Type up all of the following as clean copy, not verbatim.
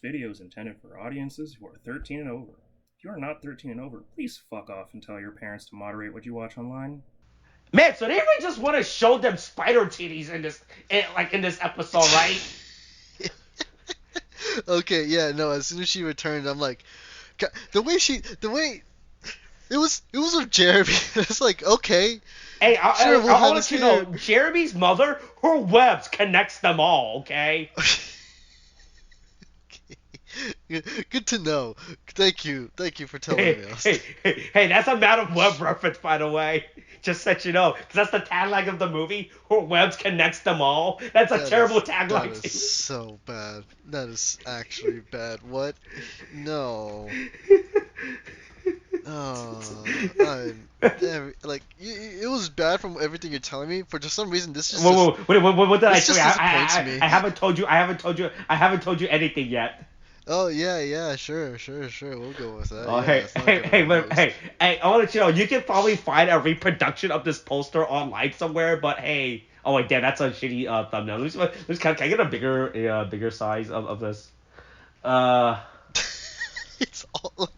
video is intended for audiences who are 13 and over. If you are not 13 and over, please fuck off and tell your parents to moderate what you watch online. Man, so they really just want to show them spider titties in this episode, right? Okay, yeah, no. As soon as she returned, I'm like, the way it was with Jeremy. It's like, okay, Hey, sure, we'll I'll have let this you here. know, Jeremy's mother, her webs connects them all, okay? Good to know. Thank you for telling me. Hey, that's a Madam Web reference, by the way. Just so you know, because that's the tagline of the movie. Her webs connects them all. That's a terrible tagline. That is so bad. That is actually bad. What? No. Oh, it was bad from everything you're telling me. For just some reason, this just what did I tell you? disappoints me. I haven't told you anything yet. Oh yeah, sure. We'll go with that. Oh, Yeah, hey, I want to let you know, you can probably find a reproduction of this poster online somewhere, but hey, oh wait, damn, that's a shitty thumbnail. Can I get a bigger size of this? It's all.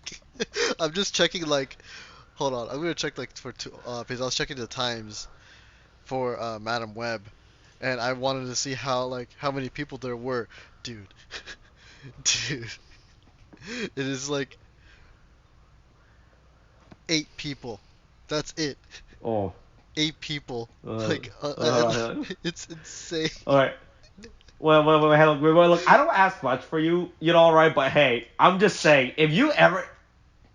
I'm just checking Hold on, I'm gonna check for two. Because I was checking the times for Madam Web, and I wanted to see how many people there were, dude. Dude, it is 8 people. That's it. Oh. 8 people. It's insane. All right. Well, look, I don't ask much for you, right? But hey, I'm just saying, if you ever,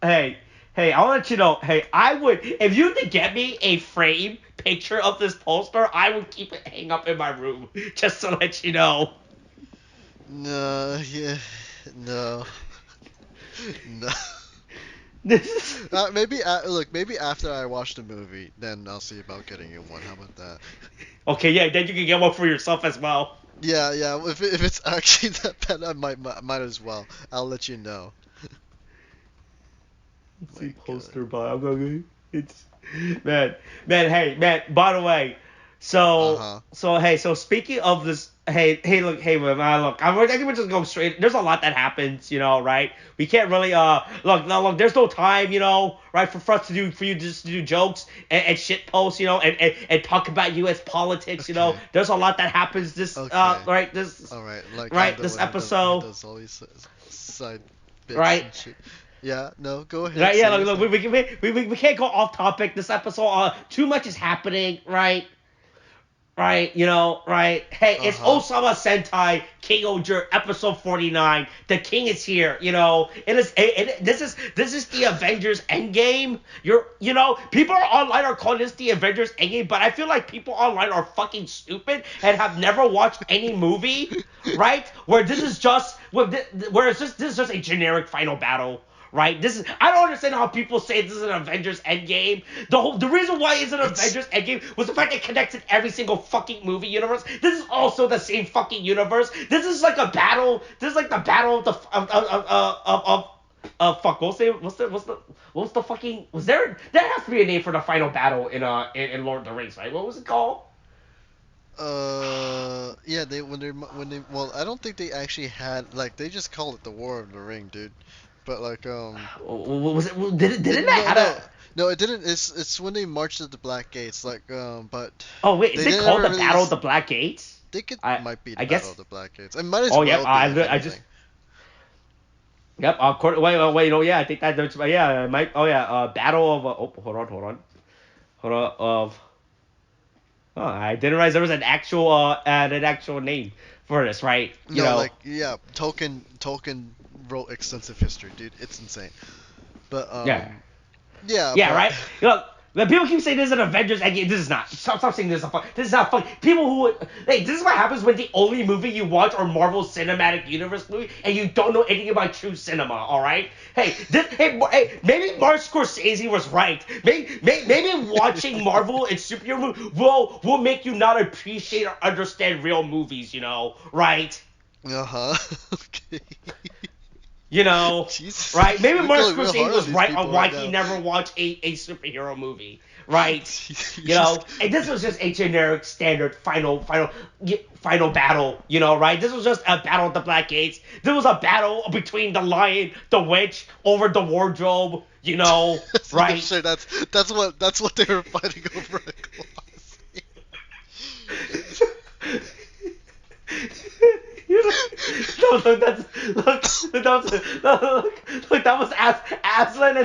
hey, I'll let you know, hey, I would, if you could get me a frame picture of this poster, I would keep it hang up in my room, just to let you know. No, yeah, no. Maybe after I watch the movie, then I'll see about getting you one. How about that? Okay, yeah, then you can get one for yourself as well. Yeah. If it's actually that bad, I might as well. I'll let you know. Let's see poster by. It's man. Hey, man. By the way, so speaking of this, look, I think we're just going straight. There's a lot that happens, right? We can't really look. There's no time, right, for us to do jokes and shit posts, and talk about U.S. politics, Okay. There's a lot that happens this right this all right this episode. Does all these side bits right. and shit. Yeah, no, go ahead. Right, yeah, look, we can't go off topic. This episode, too much is happening, right? Right, right. Hey, it's Ohsama Sentai King-Ohger, episode 49. The king is here, This is the Avengers Endgame. People online are calling this the Avengers Endgame, but I feel like people online are fucking stupid and have never watched any movie, right? Where this is just a generic final battle. Right? I don't understand how people say this is an Avengers Endgame. The reason why it's an Avengers Endgame was the fact it connected every single fucking movie universe. This is also the same fucking universe. This is like a battle. This is like the battle of the fuck. What's the fucking? There has to be a name for the final battle in Lord of the Rings, right? What was it called? Yeah, well, I don't think they actually had they just called it the War of the Ring, dude. But was it? Did it not? No, it didn't. It's when they marched at the Black Gates, but. Oh wait, is it called the Battle of the Black Gates? I think it might be the Battle of the Black Gates. It might as well. Oh yeah, I just. Yep. Wait. No, yeah, I think that. Yeah, it might. Oh yeah. Battle of. Hold on. Oh, I didn't realize there was an actual name for this, right? Tolkien wrote extensive history, dude. It's insane. But yeah, right. When people keep saying this is an Avengers Endgame, this is not. Stop saying this is fun. This is not fun. This is what happens when the only movie you watch are Marvel Cinematic Universe movie, and you don't know anything about true cinema. All right. Hey, maybe Martin Scorsese was right. Maybe watching Marvel and superhero movies will make you not appreciate or understand real movies. Right. Okay. You know, Jesus. right? Maybe You're Martin going real Scorsese hard on was these right people on why right he now. never watched a superhero movie, right? You're You know, just- and this was just a generic standard final battle, you know, right? This was just a battle at the Black Gates. There was a battle between the lion, the witch, over the wardrobe, you know, Yeah, right? sure, that's what they were fighting over a closet. You know, no, look, that was Aslan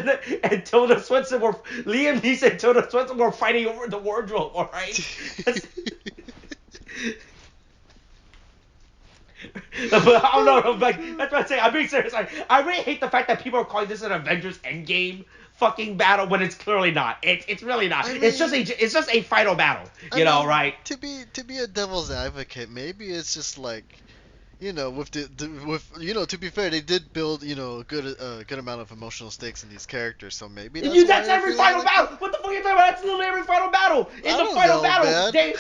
and Tilda Swinton were Liam Neeson and Tilda Swinton were fighting over the wardrobe. All right. But I don't know. Like, that's what I'm saying. I'm being serious. I really hate the fact that people are calling this an Avengers Endgame fucking battle when it's clearly not. It's really not. I mean, It's just a final battle. You know, right? To be a devil's advocate, maybe it's just like, with to be fair, they did build, a good amount of emotional stakes in these characters, so maybe That's every final battle. What the fuck are you talking about? That's literally every final battle. It's a final battle. Man.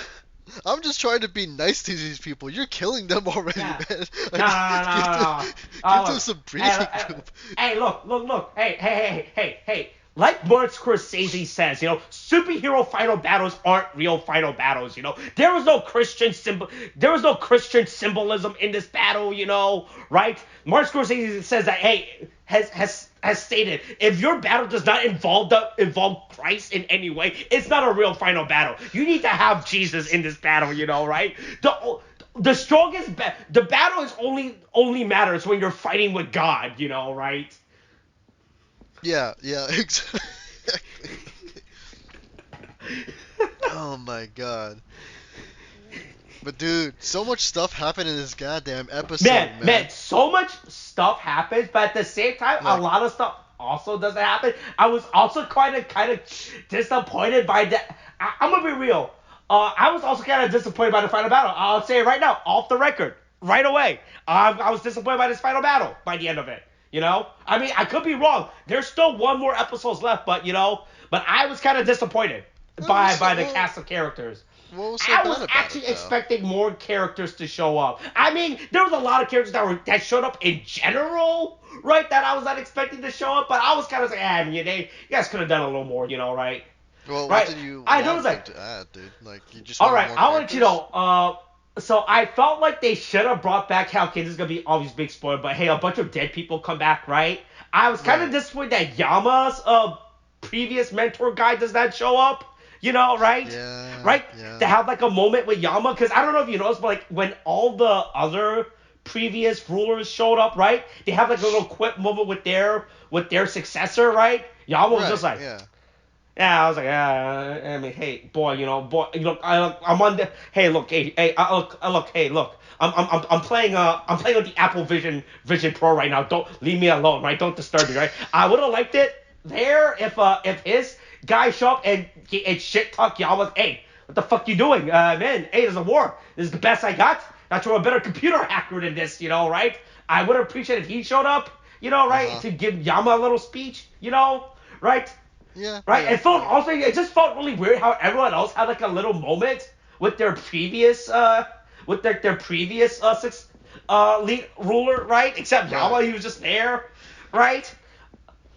I'm just trying to be nice to these people. You're killing them already, man. No. Give them some breathing room. Hey, look. Hey. Like Martin Scorsese says, superhero final battles aren't real final battles. There was no Christian symbolism in this battle. Right? Martin Scorsese says that has stated, if your battle does not involve Christ in any way, it's not a real final battle. You need to have Jesus in this battle, right? The strongest the battle is only matters when you're fighting with God, right? Yeah, exactly. Oh my god. But dude, so much stuff happened in this goddamn episode, man. So much stuff happens, but at the same time, a lot of stuff also doesn't happen. I was also kind of disappointed by that. I'm gonna be real. I was also kind of disappointed by the final battle. I'll say it right now, off the record, right away. I was disappointed by this final battle by the end of it. I mean, I could be wrong. There's still one more episodes left, but I was kind of disappointed by the cast of characters. What was so I was actually bad about it, expecting more characters to show up. I mean, there was a lot of characters that showed up in general, right? That I was not expecting to show up, but I was kind of like, you guys could have done a little more, right? Well, right? what did you want them to add, dude? Like, you just all right, more I'll let you know. So I felt like they should have brought back Hell Kids. This is gonna be always big spoiler, but hey, a bunch of dead people come back, right? I was kind of disappointed that Yama's previous mentor guy does not show up. Right? Yeah. Right? Yeah. To have like a moment with Yama, because I don't know if you noticed, but like when all the other previous rulers showed up, right? They have like a little quick moment with their successor, right? Yama was just like, yeah, I was like, I mean, hey, boy, I'm on the, hey, look, I'm playing with the Apple Vision Pro right now. Don't leave me alone, right? Don't disturb me, right? I would have liked it there if his guy show up and shit talk Yama. Hey, what the fuck you doing, man? Hey, there's a war. This is the best I got. Not sure a better computer hacker than this, right? I would appreciate if he showed up, right, to give Yama a little speech, right? Yeah. Right. Yeah, It just felt really weird how everyone else had like a little moment with their previous lead ruler, right? Except Yama, he was just there, right?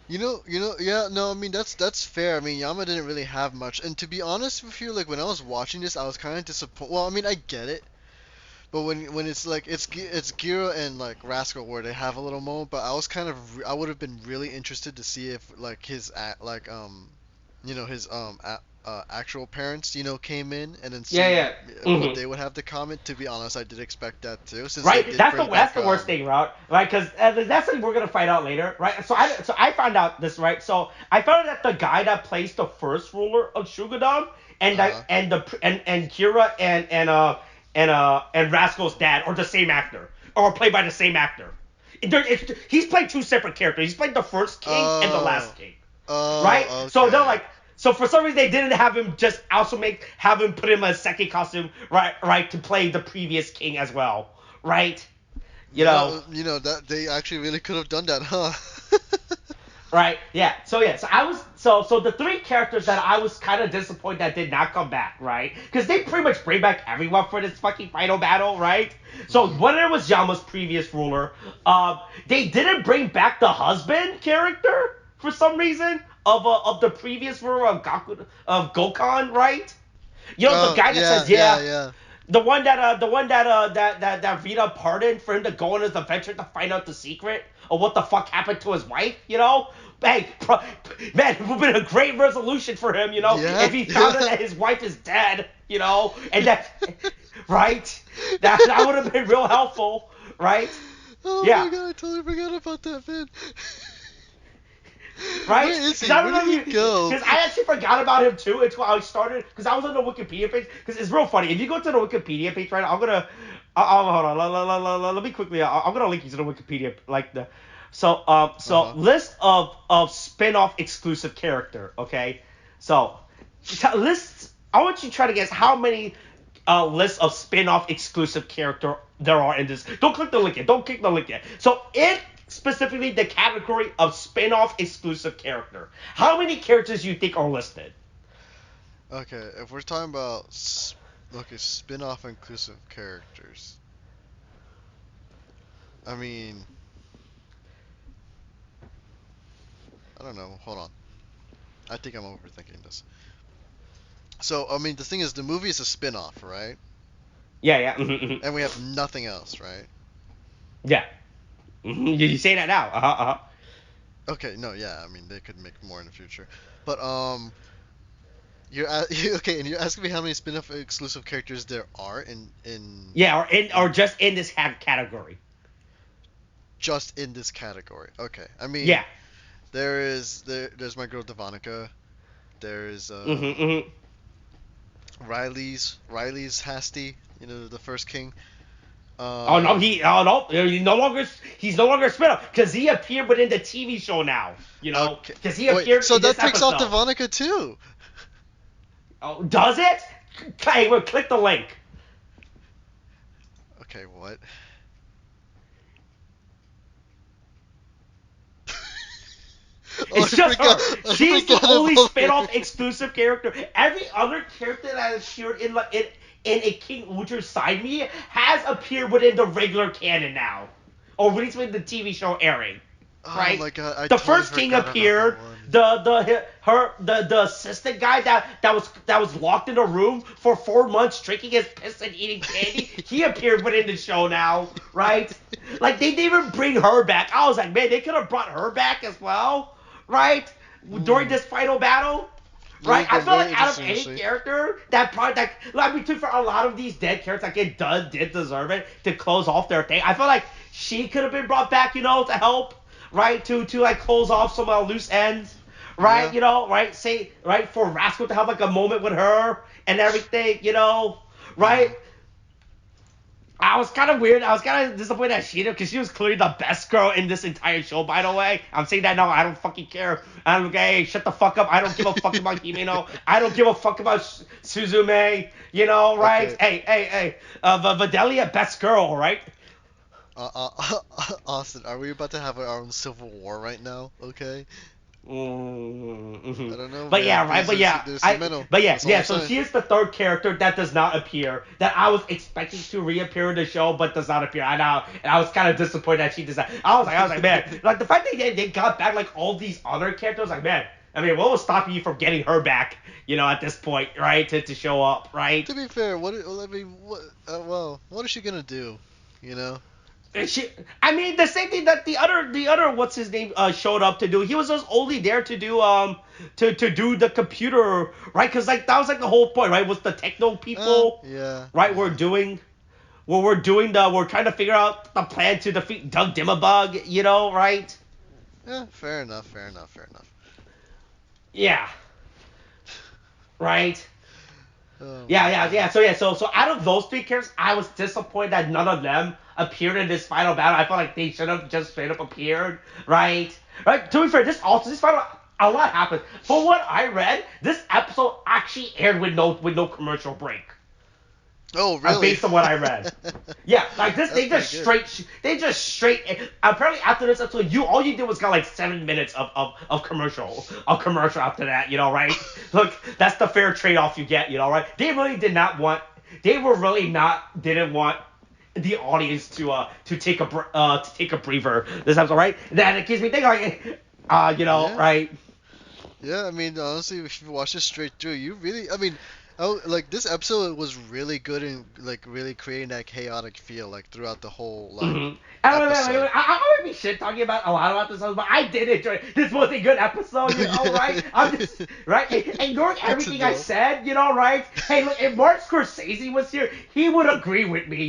Yeah, no, I mean that's fair. I mean, Yama didn't really have much, and to be honest with you, like when I was watching this, I was kind of disappointed. Well, I mean, I get it, but when it's like it's Gira and like Rascal where they have a little moment, but I would have been really interested to see if like his actual parents came in and then see what they would have to comment. To be honest, I did expect that too. Since right, that's the worst thing, right? Right, because that's something we're gonna find out later, right? So I found out this, right? So I found out that the guy that plays the first ruler of Shugadam and Kira and Rascal's dad are the same actor, or played by the same actor. He's played two separate characters. He's played the first king and the last king. Right? Okay. So they're like, so for some reason they didn't have him just also have him put him in a second costume, right, to play the previous king as well, right? That they actually really could have done that, huh? Right? Yeah. So I was so the three characters that I was kind of disappointed that did not come back, right? Because they pretty much bring back everyone for this fucking final battle, right? So Mhm. when it was Yama's previous ruler, they didn't bring back the husband character for some reason of the previous ruler of Gokon, right? You know the Oh guy that yeah, says yeah, yeah. yeah. The one that Rita pardoned for him to go on his adventure to find out the secret of what the fuck happened to his wife, you know? Hey, man, it would have been a great resolution for him, you know, Yeah, if he found out yeah. that his wife is dead, you know, and that, right? That would have been real helpful, right? Oh Yeah, my god, I totally forgot about that, man. right? Where is Because he? I don't Where know did he if you, go? because I actually forgot about him too until I started, because I was on the Wikipedia page, because it's real funny. If you go to the Wikipedia page right now, hold on, let me quickly, I'm gonna link you to the Wikipedia, like the, so Uh-huh. list of spin-off exclusive character, okay? So, lists, I want you to try to guess how many lists of spin-off exclusive character there are in this. Don't click the link yet. Don't click the link yet. So in specifically the category of spin-off exclusive character, how many characters do you think are listed? Okay, if we're talking about okay, spin-off inclusive characters. I mean, I don't know. Hold on. I think I'm overthinking this. So, I mean, the thing is, the movie is a spin-off, right? Yeah, yeah, mhm. And we have nothing else, right? Yeah. You say that now. Uh-huh. Okay, no, yeah, I mean, they could make more in the future. But, okay, and you're asking me how many spin-off exclusive characters there are Yeah, or in just in this category. just in this category. Okay, I mean, Yeah. there's my girl Devonica. There's Mm-hmm. Riley's Hasty, the first king. Oh no, Um, he's no longer a spin-off because he appeared within the TV show now. You know, okay. because he Wait, appeared so in that this takes off episode. Devonica too. Oh, does it? Hey, well, click the link. Okay, what? Oh, It's just her. I She's the forgot only about spin-off her. exclusive character. Every other character that has appeared in a King-Ohger side media has appeared within the regular canon now, or at least within the TV show airing. Oh Right? my god, I The totally first king forgot about that appeared. one. The assistant guy that was locked in a room for 4 months drinking his piss and eating candy. He appeared within the show now, right? Like they didn't even bring her back. I was like, man, they could have brought her back as well, right? During Hmm. this final battle. It would Right, have I been feel very like out of interesting to any see. character that probably I mean, for a lot of these dead characters, like it did deserve it to close off their thing. I feel like she could have been brought back, to help, right, to like close off some loose ends, right, Yeah. right, say right for Rascal to have like a moment with her and everything, right. Hmm. I was kind of weird. I was kind of disappointed at Sheeta because she was clearly the best girl in this entire show. By the way, I'm saying that now. I don't fucking care. I don't. Hey, shut the fuck up. I don't give a fuck about Himeno. I don't give a fuck about Suzume. Right? Okay. Hey. Vidalia, best girl, right? Austin, are we about to have our own civil war right now? Okay. Mm-hmm. I don't know, But man. yeah, right. But yeah, There's Himeno. But yeah, That's all yeah. I'm So saying. she is the third character that does not appear that I was expecting to reappear in the show, but does not appear. I know, and I was kind of disappointed that she does not. I was like, man, like the fact that they got back like all these other characters, like man. I mean, what was stopping you from getting her back? At this point, right, to show up, right? To be fair, I mean, well, what is she gonna do? You know? She, I mean, the same thing that the other what's his name showed up to do. He was just only there to do to do the computer, right? Because like that was like the whole point, right? Was the techno people, Yeah, right? yeah. We're trying to figure out the plan to defeat Doug Dimabug, right? Yeah, fair enough, fair enough, fair enough. Yeah, right. Oh Yeah, my yeah, god. yeah. So out of those three characters, I was disappointed that none of them appeared in this final battle. I felt like they should have just straight up appeared, right? Right. To be fair, this final a lot happened. From what I read, this episode actually aired with no commercial break. Oh, really? Based on what I read. Yeah, like this, That's they just straight. Apparently, after this episode, all you did was got like 7 minutes of commercial after that. Right? Look, that's the fair trade off you get. Right? They really did not want. They were really not didn't want the audience to take a breather this episode, right? That it gives me thinking like, Yeah. right? Yeah, I mean, honestly, if you watch it straight through, you really, I mean, like this episode was really good in like really creating that chaotic feel like throughout the whole like Mm-hmm. episode. I might be shit talking about a lot about this episode, but I did enjoy it. This was a good episode, right? I'm just right, ignoring Good to everything I know. said, right? Hey, look, if Martin Scorsese was here, he would agree with me,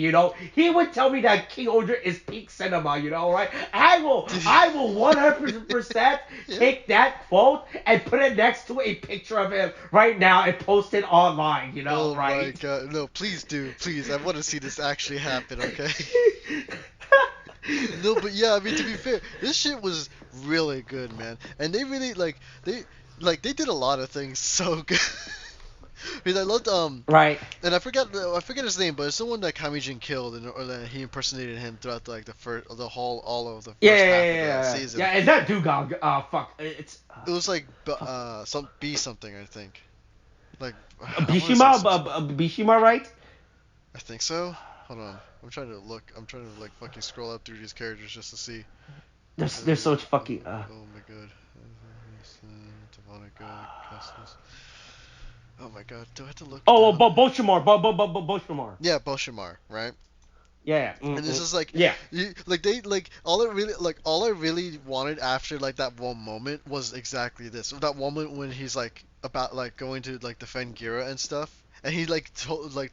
He would tell me that King-Ohger is peak cinema, right? I will 100% Yeah. take that quote and put it next to a picture of him right now and post it online, Oh right? my god, no, please do, please. I want to see this actually happen, okay? No, but yeah, I mean to be fair, this shit was really good, man. And they really they did a lot of things so good. Because I loved Right. and I forget his name, but it's the one that Kamijin killed and or that he impersonated him throughout the whole all of the first half of that season. Yeah, is that Dugong? Fuck, it's It was like some B something, I think. Like I wanna say Bishima, some- Bishima, right? I think so. Hold on. I'm trying to look. I'm trying to like fucking scroll up through these characters just to see. There's so much fucking. Oh my god. Oh my god. Do I have to look? Oh, down? Boshimar. Yeah, Boshimar, right? Yeah. And this is like, yeah. like all I really wanted after like that one moment was exactly this. That moment when he's like about like going to like defend Gira and stuff, and he like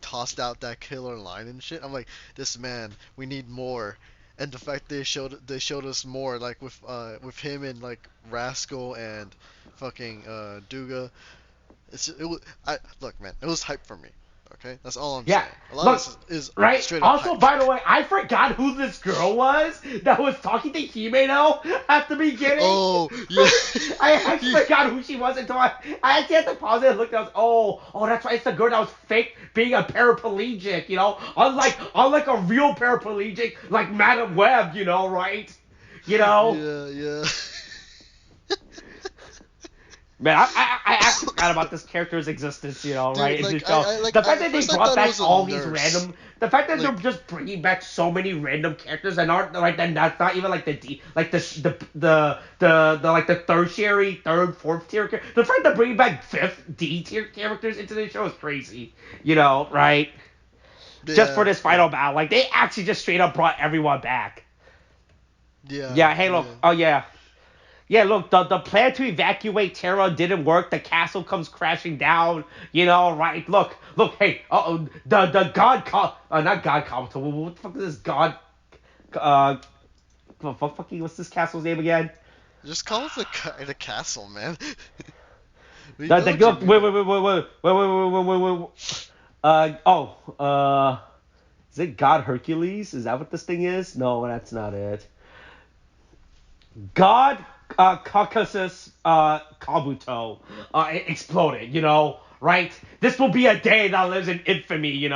tossed out that killer line and shit. I'm like, this man, we need more. And the fact they showed us more like with him and like Rascal and fucking Duga. Look, man, it was hype for me. Okay, that's all I'm Yeah. saying. A lot Look, of this is right. straight up Also, hype. by the way, I forgot who this girl was that was talking to Himeno at the beginning. Oh, yeah. I actually forgot who she was until I actually had to pause it and look. I was, oh, that's right. It's the girl that was fake being a paraplegic. Unlike a real paraplegic like Madam Web. Right? Yeah, yeah. Man, I actually forgot about this character's existence, right? like, In the show. like, The fact at that they first I brought thought it back was a all these nurse. random, the fact that Like- they're just bringing back so many random characters and aren't like then that's not even like the D, like the like the tertiary, third, fourth tier. The fact that bringing back fifth D tier characters into the show is crazy, right? Just for this final battle, like they actually just straight up brought everyone back. Yeah. Yeah. Hey, look. Oh yeah. Yeah, look, the plan to evacuate Terra didn't work. The castle comes crashing down, right? Look, hey, the god, not god Kabuto, what the fuck is this god, what's this castle's name again? Just call it the castle, man. We The know what guild, you mean. wait, is it God Hercules? Is that what this thing is? No, that's not it. God Caucasus Kabuto exploded, right? This will be a day that lives in infamy,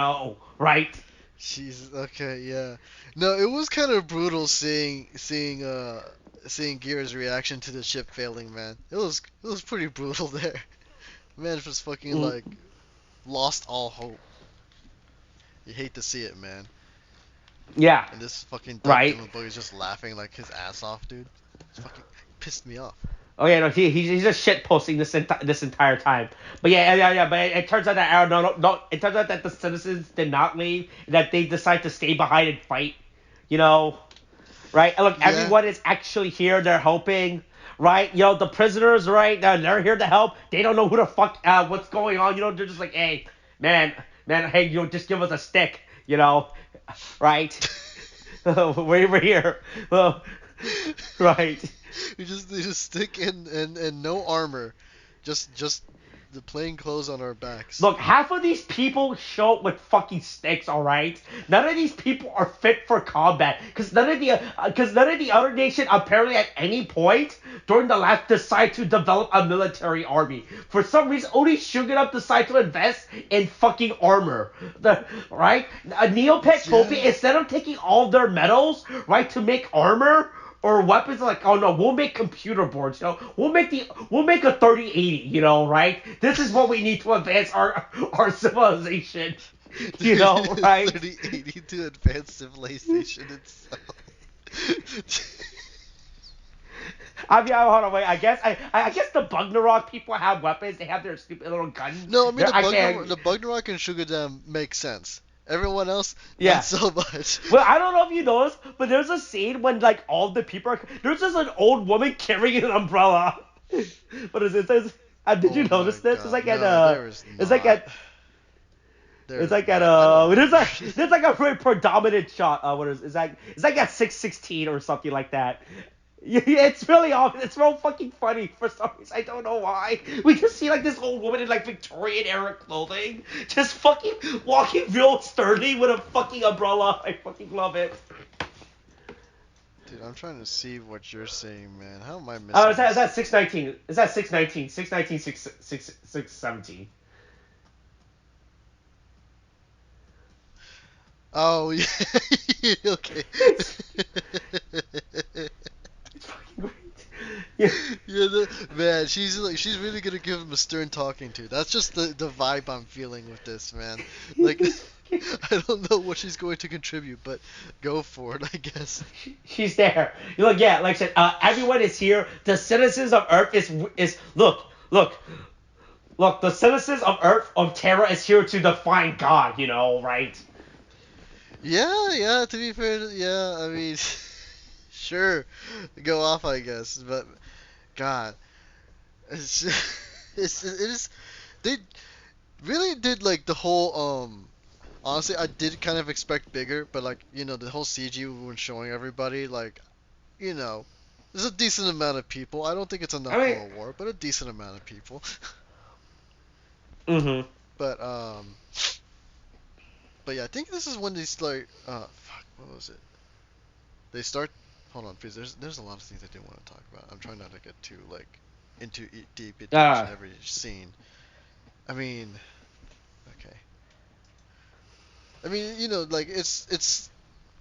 right? Jesus. Okay. Yeah. No, it was kind of brutal seeing Gira's reaction to the ship failing, man. It was pretty brutal there. Man just fucking like lost all hope. You hate to see it, man. Yeah. And this fucking Right. Dylan Bug is just laughing like his ass off, dude. It's fucking pissed me off. Oh yeah, no, he's just shit posting this entire time. But yeah. But it turns out that no. It turns out that the citizens did not leave. That they decide to stay behind and fight. Right? And look, Yeah. everyone is actually here. They're helping. Right? The prisoners. Right? They're here to help. They don't know who the fuck what's going on. They're just like, hey, man, hey, just give us a stick. Right? We're here. Right. They just stick in no armor, just the plain clothes on our backs. Look, half of these people show up with fucking sticks, all right? None of these people are fit for combat, because none of the other nation apparently at any point during the last decide to develop a military army. For some reason, only Shogunate decide to invest in fucking armor, right? Neopetopia, instead of taking all their metals, right, to make armor or weapons, like, oh no, we'll make computer boards, we'll make a 3080, right? This is what we need to advance our civilization, right? 3080 to advance civilization itself. I mean, hold on, wait. I guess the Bugnarok people have weapons. They have their stupid little guns. No, I mean the Bugnarok and Sugadam make sense. Everyone else, not so much. Well, I don't know if you noticed, but there's a scene when like all the people there's just an old woman carrying an umbrella. What is it? Did you notice this? It's like there's like a very predominant shot. What is it's like at 616 or something like that. Yeah, it's really obvious. It's real fucking funny for some reason. I don't know why. We just see like this old woman in like Victorian era clothing, just fucking walking real sternly with a fucking umbrella. I fucking love it. Dude, I'm trying to see what you're saying, man. How am I missing? Oh, is that 619? Is that 619? 619, 617. Oh yeah. Okay. Yeah, man, she's really gonna give him a stern talking to. That's just the vibe I'm feeling with this, man. Like, I don't know what she's going to contribute, but go for it, I guess. She's there. Look, yeah, like I said, everyone is here. The citizens of Earth is look. The citizens of Earth of Terra is here to define God. Right? Yeah. To be fair, yeah. I mean, sure, go off, I guess, but. God, it is. They really did like the whole. Honestly, I did kind of expect bigger, but like the whole CG when showing everybody, like, there's a decent amount of people. I don't think it's enough for a war, but a decent amount of people. Mm-hmm. But yeah, I think this is when they start. Fuck, what was it? They start. Hold on, please. There's a lot of things I didn't want to talk about. I'm trying not to get too into deep into every scene. I mean, okay. I mean, like it's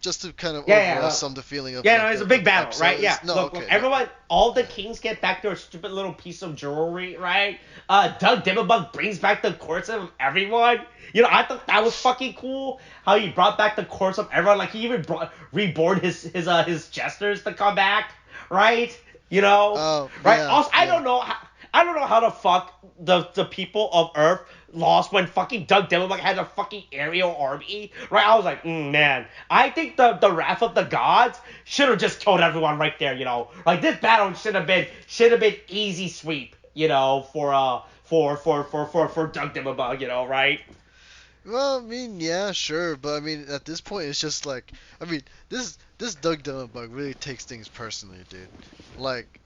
just to kind of overall sum the feeling of. Yeah, no, it's a big battle, episode. right? Yeah. No, look, okay, everyone, all the kings get back their stupid little piece of jewelry, right? Doug Dimabug brings back the corpse of everyone. I thought that was fucking cool. How he brought back the corpse of everyone. Like he even reborn his jesters to come back, right? Oh, right. Yeah, also, yeah. I don't know how the fuck the people of Earth lost when fucking Doug Dimabug had a fucking aerial army, right? I was like, man, I think the Wrath of the Gods should have just killed everyone right there, Like this battle should have been easy sweep, for Doug Dimabug, right? Well, I mean, yeah, sure, but I mean, at this point, it's just like, I mean, this Doug Dimabug really takes things personally, dude. Like,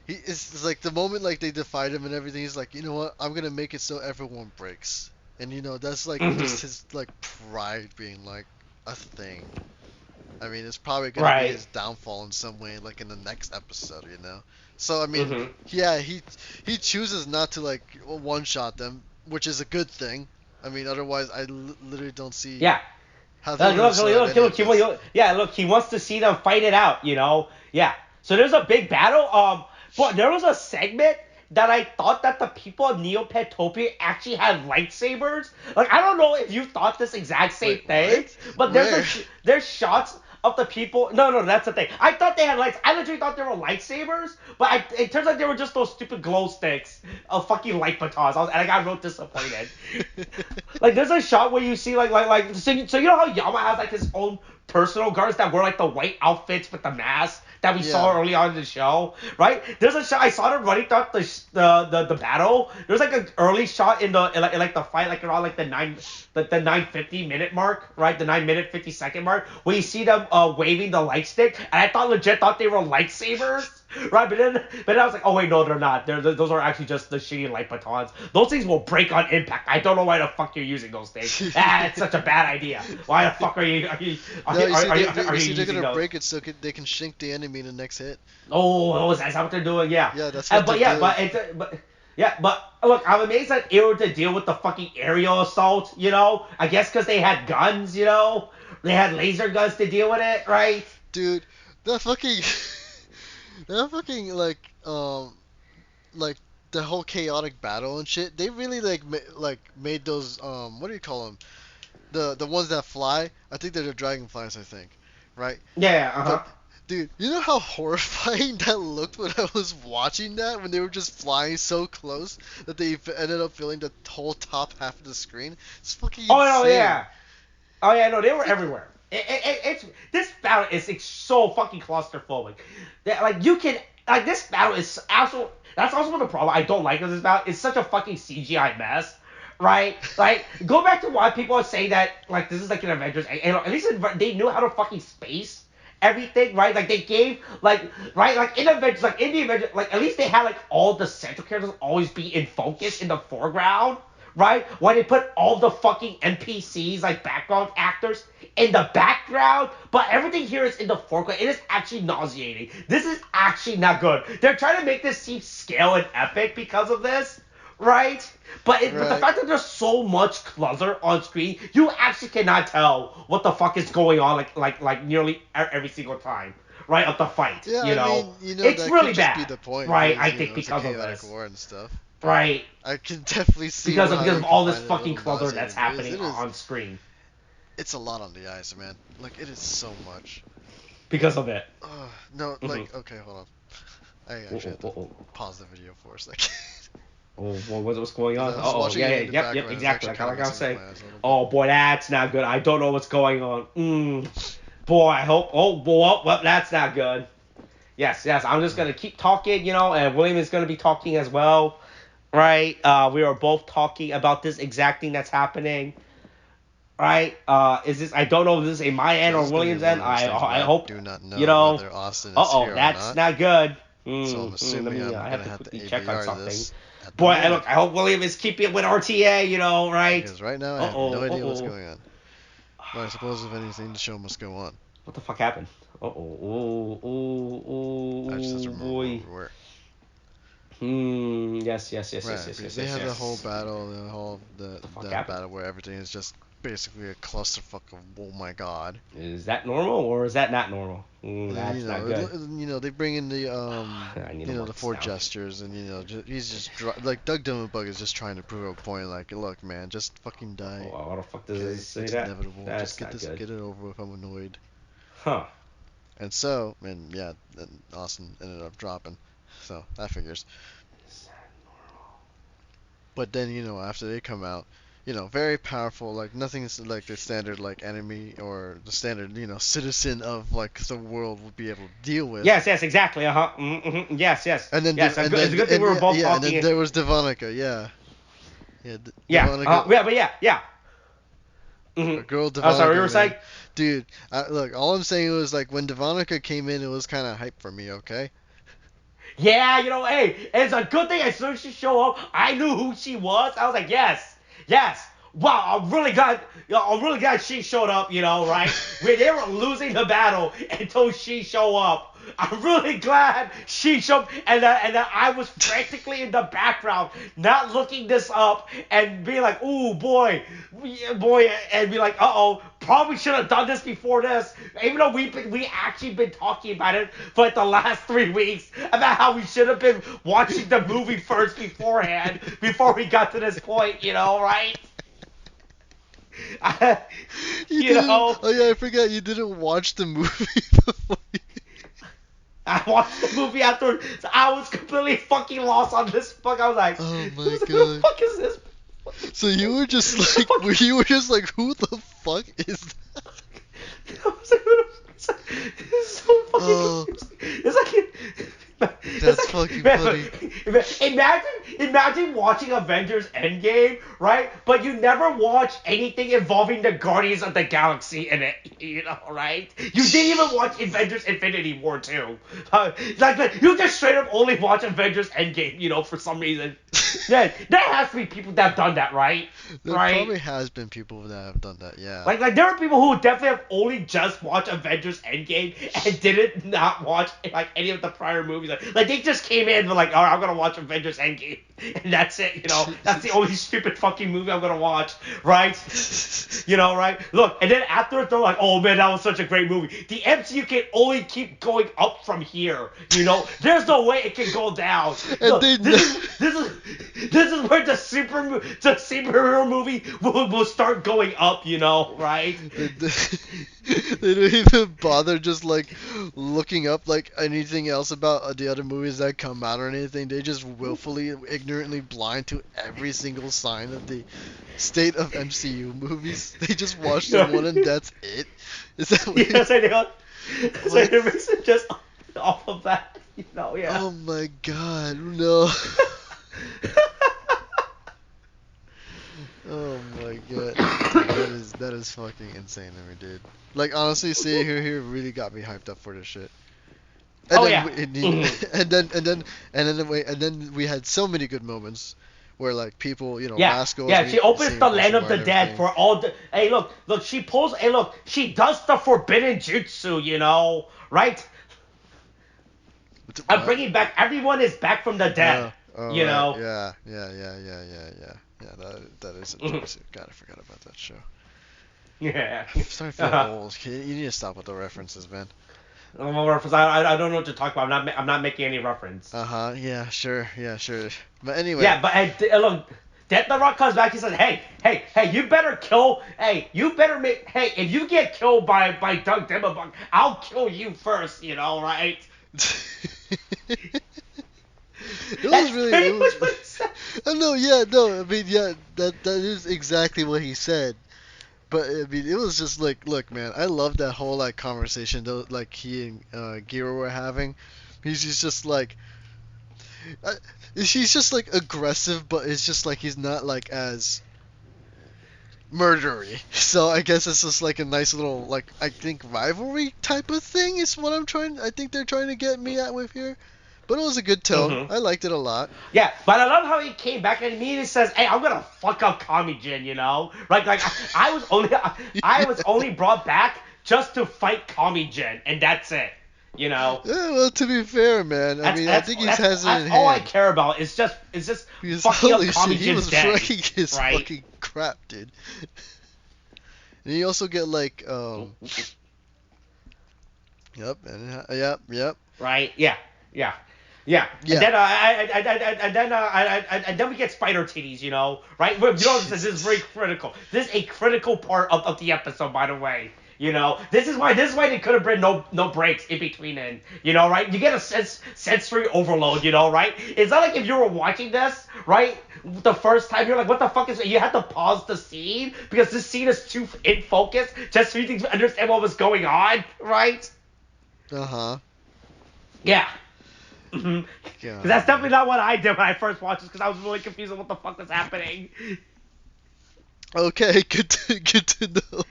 it's like the moment like they defied him and everything, he's like, you know what, I'm gonna make it so everyone breaks, and that's like just his like pride being like a thing. I mean, it's probably gonna be his downfall in some way, like in the next episode, So I mean, yeah, he chooses not to like one shot them, which is a good thing. I mean, otherwise, I literally don't see. Yeah. How look, he wants to see them fight it out, Yeah. So there's a big battle. But there was a segment that I thought that the people of Neopetopia actually had lightsabers. Like, I don't know if you thought this exact same thing, but there's shots of the people. No, that's the thing. I thought they had lights. I literally thought they were lightsabers, but it turns out they were just those stupid glow sticks of fucking light batons. And I got real disappointed. Like, there's a shot where you see so you know how Yama has like his own personal guards that wear like the white outfits with the mask that we saw early on in the show, right? There's a shot I saw them running throughout the battle. There's like an early shot in the fight, like around like the 950 minute mark, right? The 9 minute 50 second mark, where you see them waving the light stick, and I legit thought they were lightsabers, Right, but then I was like, oh wait, no, they're not. Those are actually just the shitty light batons. Those things will break on impact. I don't know why the fuck you're using those things. It's such a bad idea. Why the fuck are you No, you see, are you you see, they're using gonna those? break it so they can shrink the enemy in the next hit. Oh, is that what they're doing? Yeah. Yeah, that's what But they're yeah, doing. but look, I'm amazed that they were to deal with the fucking aerial assault. I guess because they had guns. They had laser guns to deal with it, right? Dude, that fucking, that fucking like the whole chaotic battle and shit. They really made those what do you call them? The ones that fly. I think they're the dragonflies. I think, right? Yeah. But dude, you know how horrifying that looked when I was watching that when they were just flying so close that they ended up filling the whole top half of the screen. It's fucking insane. Oh no, yeah. Oh yeah, no, they were everywhere. It's this battle is so fucking claustrophobic. Like you can this battle is absolute. That's also the problem I don't like with this battle. It's such a fucking CGI mess, right? Like go back to why people are saying that like this is like an Avengers. At least they knew how to fucking space everything, right? Like they gave like in Avengers, like in the Avengers, like at least they had like all the central characters always be in focus in the foreground. Right? Why they put all the fucking NPCs, like background actors, in the background, but everything here is in the foreground. It is actually nauseating. This is actually not good. They're trying to make this seem scale and epic because of this, right? But the fact that there's so much clutter on screen, you actually cannot tell what the fuck is going on, like nearly every single time, right? Of the fight, Yeah, I mean, it's that really could just bad, be the point, right? because, I think it's a because of chaotic this, war and stuff. right? I can definitely see Because why of you all can this find it a fucking little clutter that's nauseating. happening on screen. It's a lot on the eyes, man. Like, it is so much. Because of it. No, like, okay, hold on. I actually have to pause the video for a second. What's going on? I was watching it in the Yep, background. exactly. It's Like actually I was saying. kinda messing with my eyes a little bit. Oh boy, that's not good. I don't know what's going on. Boy, I hope. Oh boy, well, that's not good. Yes. I'm just gonna keep talking, and William is gonna be talking as well, right? We are both talking about this exact thing that's happening, right? Is this? I don't know if this is my end This or is gonna be William's one end. of those things where I hope. do not know whether Austin is here or That's not. not good. So I'm assuming I'm I gonna have to have to quickly check on ABR something. this. Boy, I hope William is keeping it with RTA, right? Because right now I have no idea what's going on. Well, I suppose if anything, the show must go on. What the fuck happened? I just have to remember where we were. Yes. They have the whole battle, that battle where everything is just basically a clusterfuck of oh my god. Is that normal or is that not normal? That's not good. They bring in the the four gestures, and he's just like Doug Dimmelbug is just trying to prove a point. Like, look, man, just fucking die. Oh, how the fuck does it say it's that? inevitable. That's Just get it over with. I'm annoyed. Huh. And so, and Austin ended up dropping. So that figures. Is that normal? But then after they come out, very powerful. Like nothing is like the standard like enemy or the standard citizen of like the world would be able to deal with. Yes, exactly. Yes. And then it's a good thing we were both talking. And then there was Devonica. Devonica. Yeah. A girl Devonica. Oh, sorry, you were saying? Dude, look, all I'm saying was like when Devonica came in, it was kind of hype for me. Okay. Yeah, hey, it's a good thing as soon as she showed up, I knew who she was. I was like, yes. Wow, I'm really glad she showed up, right? When they were losing the battle until she showed up. I'm really glad she showed up, and that I was practically in the background, not looking this up, and being like, ooh, boy, and be like, probably should have done this before this, even though we actually been talking about it for like the last 3 weeks, about how we should have been watching the movie first beforehand, before we got to this point, right? Oh yeah, I forgot you didn't watch the movie before. I watched the movie afterwards. So I was completely fucking lost on this fuck. I was like, oh my god, who the fuck is this? So you were just like, who the fuck is that? I was like, it's so fucking confusing. It's like, that's fucking funny. Imagine watching Avengers Endgame, right? But you never watch anything involving the Guardians of the Galaxy in it, right? You didn't even watch Avengers Infinity War 2. Like, you just straight up only watch Avengers Endgame, for some reason. Yeah, there has to be people that have done that, right? There Right? probably has been people that have done that, yeah. Like there are people who definitely have only just watched Avengers Endgame and didn't not watch like any of the prior movies. Like they just came in and were like, all right, I'm gonna watch Avengers Endgame, and that's it. That's the only stupid fucking movie I'm gonna watch, right? Right? Look, and then afterwards they're like, oh man, that was such a great movie. The MCU can only keep going up from here. There's no way it can go down. And This is where the superhero movie will start going up, right? They don't even bother just like looking up like anything else about the other movies that come out or anything. They just willfully, ignorantly blind to every single sign of the state of MCU movies. They just watch them one and that's it. Is that what Yes, I do. So it makes it just off of that, yeah. Oh my god, no. Oh my god, that is fucking insane to me, dude. Like honestly, seeing her here really got me hyped up for this shit. And then we had so many good moments where like people, Masco. Yeah, she opens the land of the dead for all the. Hey, look, she pulls. Hey, look, she does the forbidden jutsu, right? I'm bringing back. Everyone is back from the dead. Right. Yeah. Yeah, that is a jutsu. God, I forgot about that show. Yeah. I'm starting to feel old. You need to stop with the references, man. I don't know what to talk about. I'm not making any reference. Yeah, sure. But anyway. Yeah, but look, Death the Rock comes back. He says, hey, you better kill. Hey, you better make. Hey, if you get killed by Doug Dimabunk, I'll kill you first. Right? It was really. I mean, that is exactly what he said. But I mean, it was just like, look, man, I love that whole like conversation that like he and Giro were having. He's just like, he's just like aggressive, but it's just like he's not like as murdery. So I guess it's just like a nice little like I think rivalry type of thing is what I think they're trying to get me at with here. But it was a good tone. Mm-hmm. I liked it a lot. Yeah, but I love how he came back and immediately says, "Hey, I'm gonna fuck up Kami-Jin," Like I was only brought back just to fight Kami-Jin, and that's it, Yeah, well, to be fair, man, I think he has it in hand. All I care about is just fucking up Kami-Jin's dead. He was wrecking his fucking crap, dude. And you also get like, yep. Right. Yeah. And then we get spider titties, right? This is very critical. This is a critical part of the episode, by the way. This is why they could have been no breaks in between right? You get a sensory overload, right? It's not like if you were watching this, right? The first time you're like, what the fuck is it? You had to pause the scene because this scene is too in focus just for you to understand what was going on, right? Yeah. Because that's definitely not what I did when I first watched this, because I was really confused on what the fuck was happening. Okay, good to know.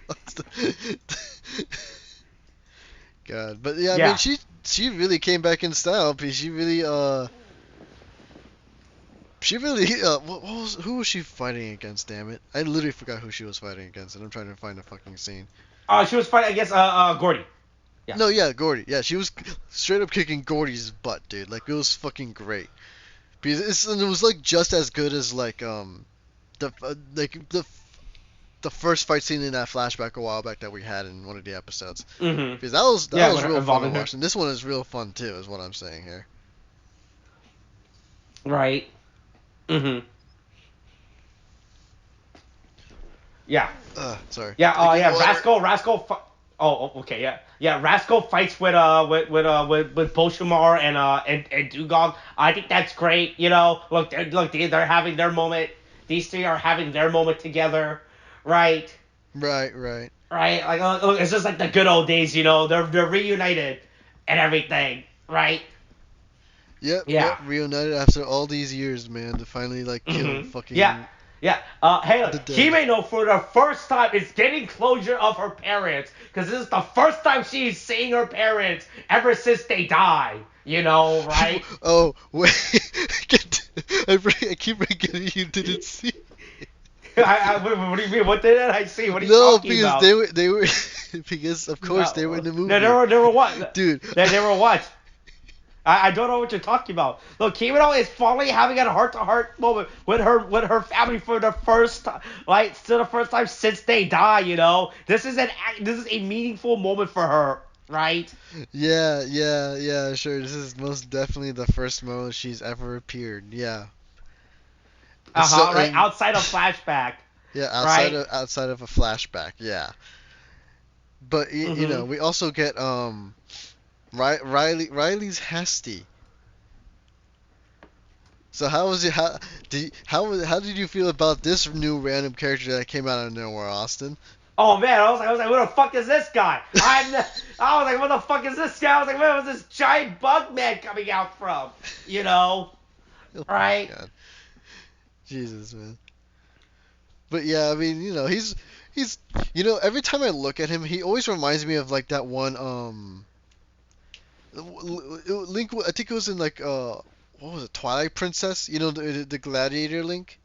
God, but yeah, I mean, she really came back in style. She really who was she fighting against? Damn it, I literally forgot who she was fighting against, and I'm trying to find the fucking scene. She was fighting against Gordy. Yeah. No, yeah, Gordy. Yeah, she was straight up kicking Gordy's butt, dude. Like, it was fucking great. Because it was like just as good as like the first fight scene in that flashback a while back that we had in one of the episodes. Mm-hmm. Because that was real fun to watch, and this one is real fun too, is what I'm saying here. Right. Mm-hmm. Yeah. Sorry. Yeah. Rascal. Oh, okay, yeah. Rascal fights with Bolshumar and Dugong. I think that's great. Look, they're having their moment. These three are having their moment together, right? Right. Right. Like, look, it's just like the good old days. They're reunited and everything, right? Yep, Yeah. reunited after all these years, man, to finally like kill fucking Yeah. Yeah. Hey, the look, dead. Himeno for the first time is getting closure of her parents because this is the first time she's seeing her parents ever since they died. You know, right? Oh wait, I keep forgetting you didn't see. What do you mean? What did I see? What are you No, talking because about? they were because of course they were in the movie. No, they were what? Dude. They were what? I don't know what you're talking about. Look, Kimino is finally having a heart-to-heart moment with her family for the first time, like still the first time since they die. You know, this is a meaningful moment for her, right? Yeah, sure. This is most definitely the first moment she's ever appeared. Yeah. So Right and outside of flashback, yeah, right? outside of a flashback. Yeah. But you know, Mhm. we also get Riley's Hasty. So how was it? How did you feel about this new random character that came out of nowhere, Austin? Oh man, I was like, who the fuck is this guy? I was like, what the fuck is this guy? I was like, where was this giant bug man coming out from? You know, Oh my right? God, Jesus, man. But yeah, I mean, you know, he's you know, every time I look at him, he always reminds me of like that one Link. I think it was in like what was it, Twilight Princess? You know, the gladiator Link.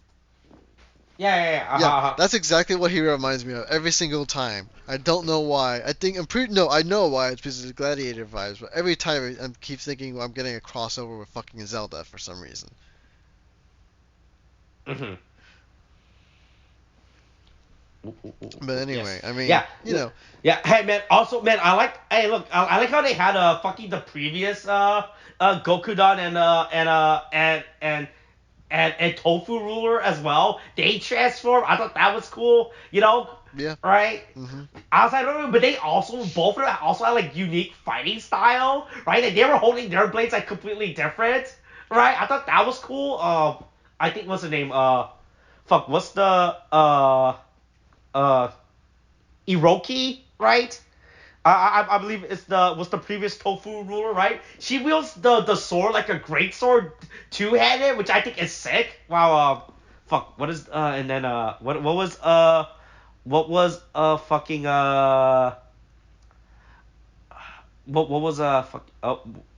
Yeah. Yeah, that's exactly what he reminds me of every single time. I don't know why. I know why. It's because of the gladiator vibes. But every time I keep thinking I'm getting a crossover with fucking Zelda for some reason. Mhm. But Yes. anyway, I mean, Yeah. you know, Yeah. Hey man. Also, man, I like. Hey, look. I like how they had fucking the previous Gokudan and Tofu ruler as well. They transform. I thought that was cool. You know, yeah. right? Mhm. Outside of it, but they also both of them also had like unique fighting style, right? Like they were holding their blades like completely different, right? I thought that was cool. I think what's the name? Fuck. What's the uh Iroki, right? I believe it's the previous Tofu ruler, right? She wields the sword like a great sword, two-handed, which I think is sick. Wow. Fuck. What is and then what was fucking what was fuck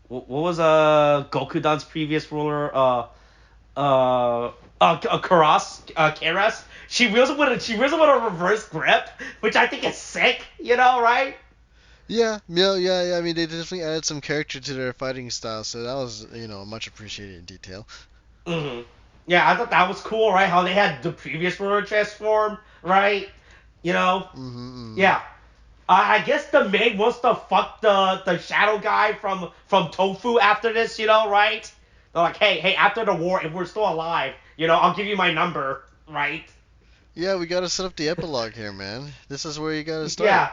what was Gokudan's previous ruler Karas. She wields it with a reverse grip, which I think is sick. You know, right? Yeah. I mean, they definitely added some character to their fighting style, so that was, you know, a much appreciated detail. Hmm. Yeah, I thought that was cool, right? How they had the previous ruler transform, right? You know? Mhm. Yeah. I guess the maid wants to fuck the shadow guy from Tofu after this, you know, right? They're like, hey, after the war, if we're still alive, you know, I'll give you my number, right? Yeah, we gotta set up the epilogue here, man. This is where you gotta start. Yeah,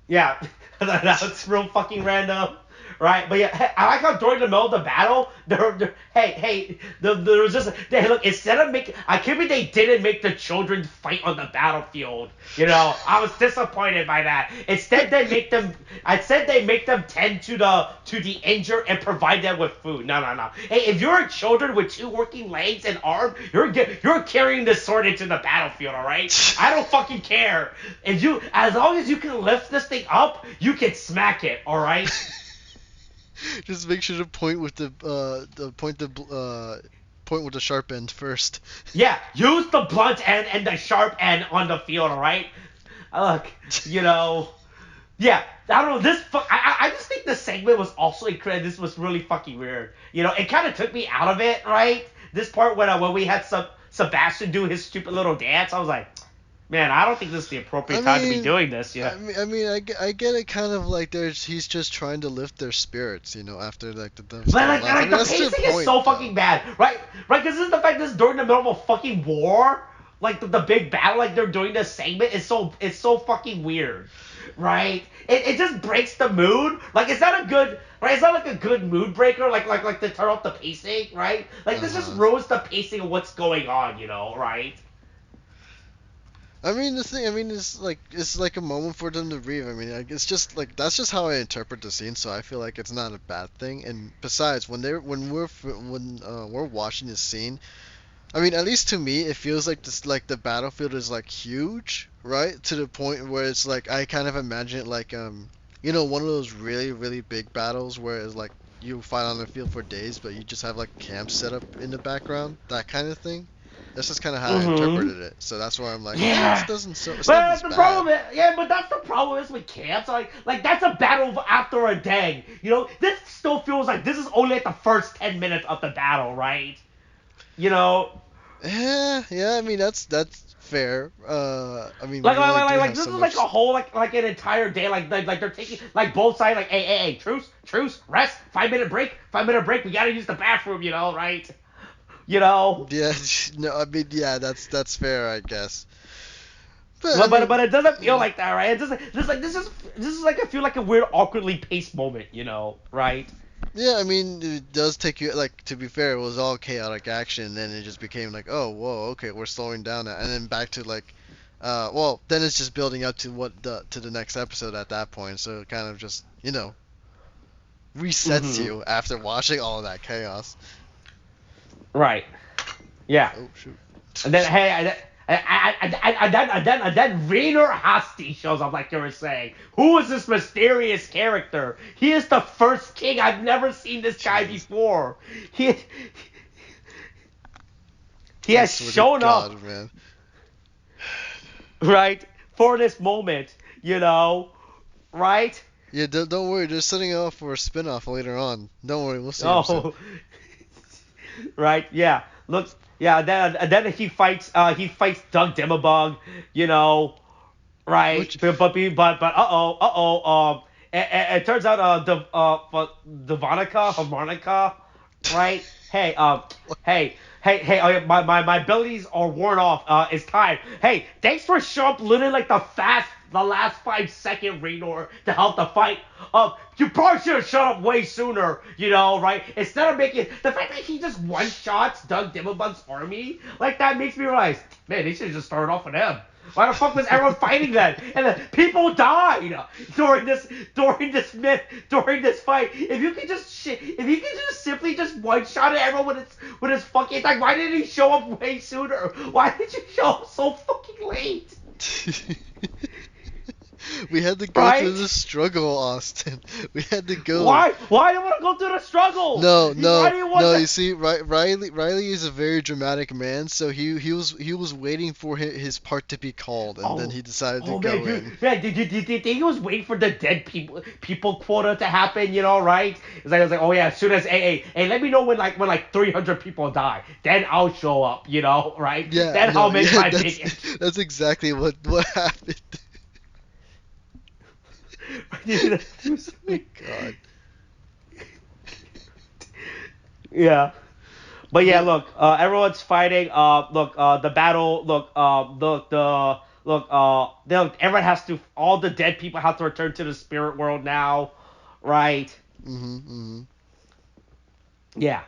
yeah, that's real fucking random, right? But yeah, hey, I like how during the middle of the battle, there was just hey, look, instead of making, I can't believe they didn't make the children fight on the battlefield. You know, I was disappointed by that. Instead they make them tend to the injured and provide them with food. No. Hey, if you're children with two working legs and arms, you're carrying the sword into the battlefield. All right, I don't fucking care. As long as you can lift this thing up, you can smack it. All right. Just make sure to point with point with the sharp end first. Yeah, use the blunt end and the sharp end on the field. All right. Look, you know. Yeah, I don't know. I just think the segment was also incredible. This was really fucking weird. You know, it kind of took me out of it, right? This part when we had Sebastian do his stupid little dance, I was like, man, I don't think this is the I appropriate time to be mean, doing this. Yeah. I get it kind of like he's just trying to lift their spirits, you know, after like the But still like, alive. I like mean, the that's their pacing is point, so though. fucking bad, right? Right, because this is the fact this is during the middle of a fucking war, like the big battle, like they're doing this segment is so fucking weird, right? It just breaks the mood. Like it's not a good right. It's not like a good mood breaker. Like to turn off the pacing, right? Like this just Uh-huh. ruins the pacing of what's going on, you know, right? I mean, the thing, I mean, it's like a moment for them to breathe. I mean, like, it's just like that's just how I interpret the scene. So I feel like it's not a bad thing. And besides, when we're watching this scene, I mean, at least to me, it feels like this, like the battlefield is like huge, right? To the point where it's like I kind of imagine it like one of those really really big battles where it's like you fight on the field for days, but you just have like camps set up in the background, that kind of thing. That's just kind of how I Mm-hmm. interpreted it. So that's why I'm like, Yeah. it's not But this the bad. problem is, yeah, but that's the problem is with camps. Like that's a battle after a day. This still feels like this is only like the first 10 minutes of the battle, right? You know, Yeah, yeah. I mean, that's fair. I mean, like we like only like, do like, like have this so is like a much. whole like an entire day. Like they're taking like both sides like hey, truce, rest, 5 minute break, 5 minute break. We gotta use the bathroom, right? You know. Yeah, no. I mean, yeah, that's fair, I guess. But I But mean, it doesn't feel yeah. like that, right? It doesn't. This is like I feel like a weird awkwardly paced moment, right? Yeah, I mean, it does take you like to be fair, it was all chaotic action, and then it just became like, oh, whoa, okay, we're slowing down now, and then back to like, well, then it's just building up to the next episode at that point, so it kind of just resets Mm-hmm. you after watching all of that chaos. Right. Yeah. Oh shoot. And then hey, and then Rainer Hasti shows up, like you were saying. Who is this mysterious character? He is the first king. I've never seen this guy Jesus. before. He I has swear to shown up, God, man. right, for this moment. Right? Yeah, don't worry, they're setting it up for a spin-off later on. Don't worry, we'll see him soon. Oh, right. Yeah. Look. Yeah. Then he fights Doug Dimabug. You know. Right. Which, But it turns out Devonica Harmonica, right? Hey, my abilities are worn off. It's time. Hey, thanks for showing up literally like the last 5 second Raynor to help the fight. You probably should have shut up way sooner, right? Instead of making the fact that he just one shots Doug Dimabug's army, like that makes me realize, man, they should have just started off with him. Why the fuck was everyone fighting then? And then people died during this fight. If you could just simply just one shot at everyone with his fucking attack, why didn't he show up way sooner? Why did you show up so fucking late? we had to go through the Right? struggle, Austin. We had to go. Why do you want to go through the struggle? No, Why no, do you want no. to? You see, Riley is a very dramatic man, so he was waiting for his part to be called, and then Oh, he decided to oh man, go dude, in. man, did you think he was waiting for the dead people quota to happen? Right? It's like, oh yeah, as soon as hey, let me know when 300 people die, then I'll show up, right? Yeah, Then no, I'll make yeah, my that's big entry. that's exactly what happened. Dude, My God. yeah. But yeah, But look, everyone's fighting. Look, the battle. Look, everyone has to. All the dead people have to return to the spirit world now, right? Yeah.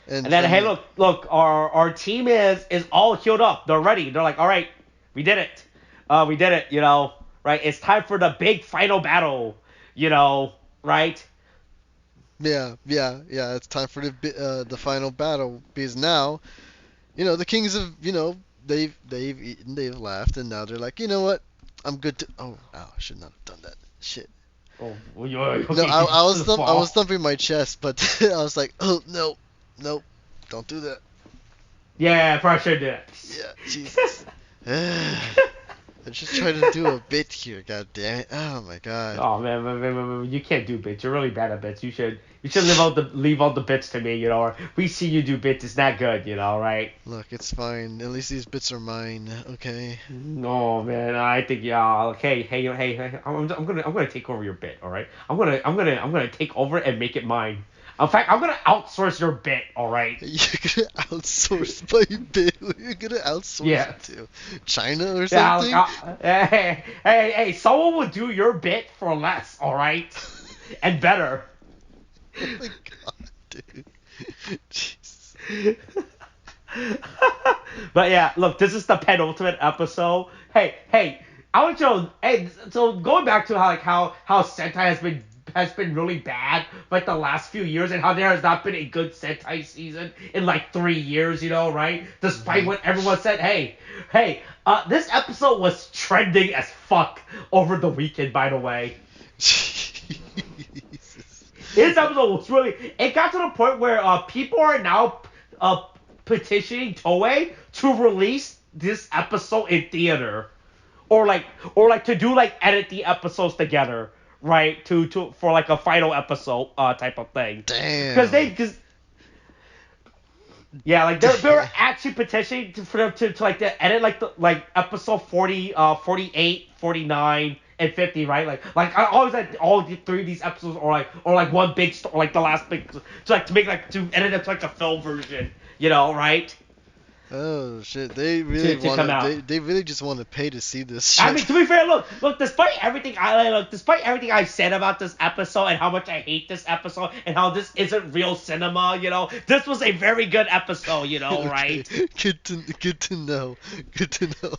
And then and hey, look, our team is all healed up. They're ready. They're like, all right, we did it. We did it. Right? It's time for the big final battle. Right? yeah. It's time for the final battle because now, the kings have, they've eaten, they've laughed, and now they're like, you know what? I'm good to. Oh, ow, I should not have done that. Shit. Oh, No, okay. I, Did you I was just I was fall? thumping my chest, but I was like, oh no, nope, don't do that. Yeah, I probably should do Yeah, it. Jesus. I'm just trying to do a bit here, god damn it. Oh my god. Oh man, you can't do bits. You're really bad at bits. You should leave out the bits to me. Or we see you do bits. It's not good. Right? Look, it's fine. At least these bits are mine, okay? No man, I think yeah. Okay, hey. I'm gonna take over your bit. All right. I'm gonna take over and make it mine. In fact, I'm gonna outsource your bit. All right. You're gonna outsource my bit. Who are you gonna outsource Yeah. it to? China or Yeah. Like, something? hey. Someone will do your bit for less. All right. And better. Oh my god, dude. Jeez. But yeah, look, this is the penultimate episode. Hey, I want you to know, hey, so going back to how Sentai has been really bad like the last few years, and how there has not been a good Sentai season in like 3 years, right? Despite what everyone said, this episode was trending as fuck over the weekend, by the way. Jesus. This episode was really. It got to the point where people are now petitioning Toei to release this episode in theater, or to do edit the episodes together, right? To for like a final episode type of thing. Damn. Because yeah, they're actually petitioning for them to edit episode 40, 48, 49, and 50, right? I always had all three of these episodes, or one big story, like the last big, to make to edit it to a film version, right? Oh shit! They really to come out. They really just want to pay to see this shit. I mean, to be fair, look. Despite everything I've said about this episode and how much I hate this episode and how this isn't real cinema, this was a very good episode, Okay. right? Good to know. Good to know.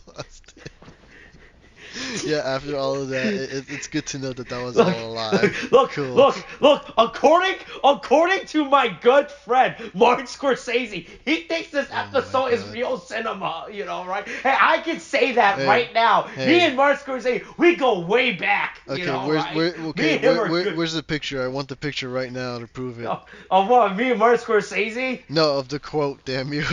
Yeah, after all of that, it's good to know that was all a lie. Look, Cool. look. According to my good friend Martin Scorsese, he thinks this episode is real cinema. Right? Hey, I can say that right now. Me and Martin Scorsese, we go way back. Okay, right? Where's the picture? I want the picture right now to prove it. Of what? Me and Martin Scorsese? No, of the quote. Damn you.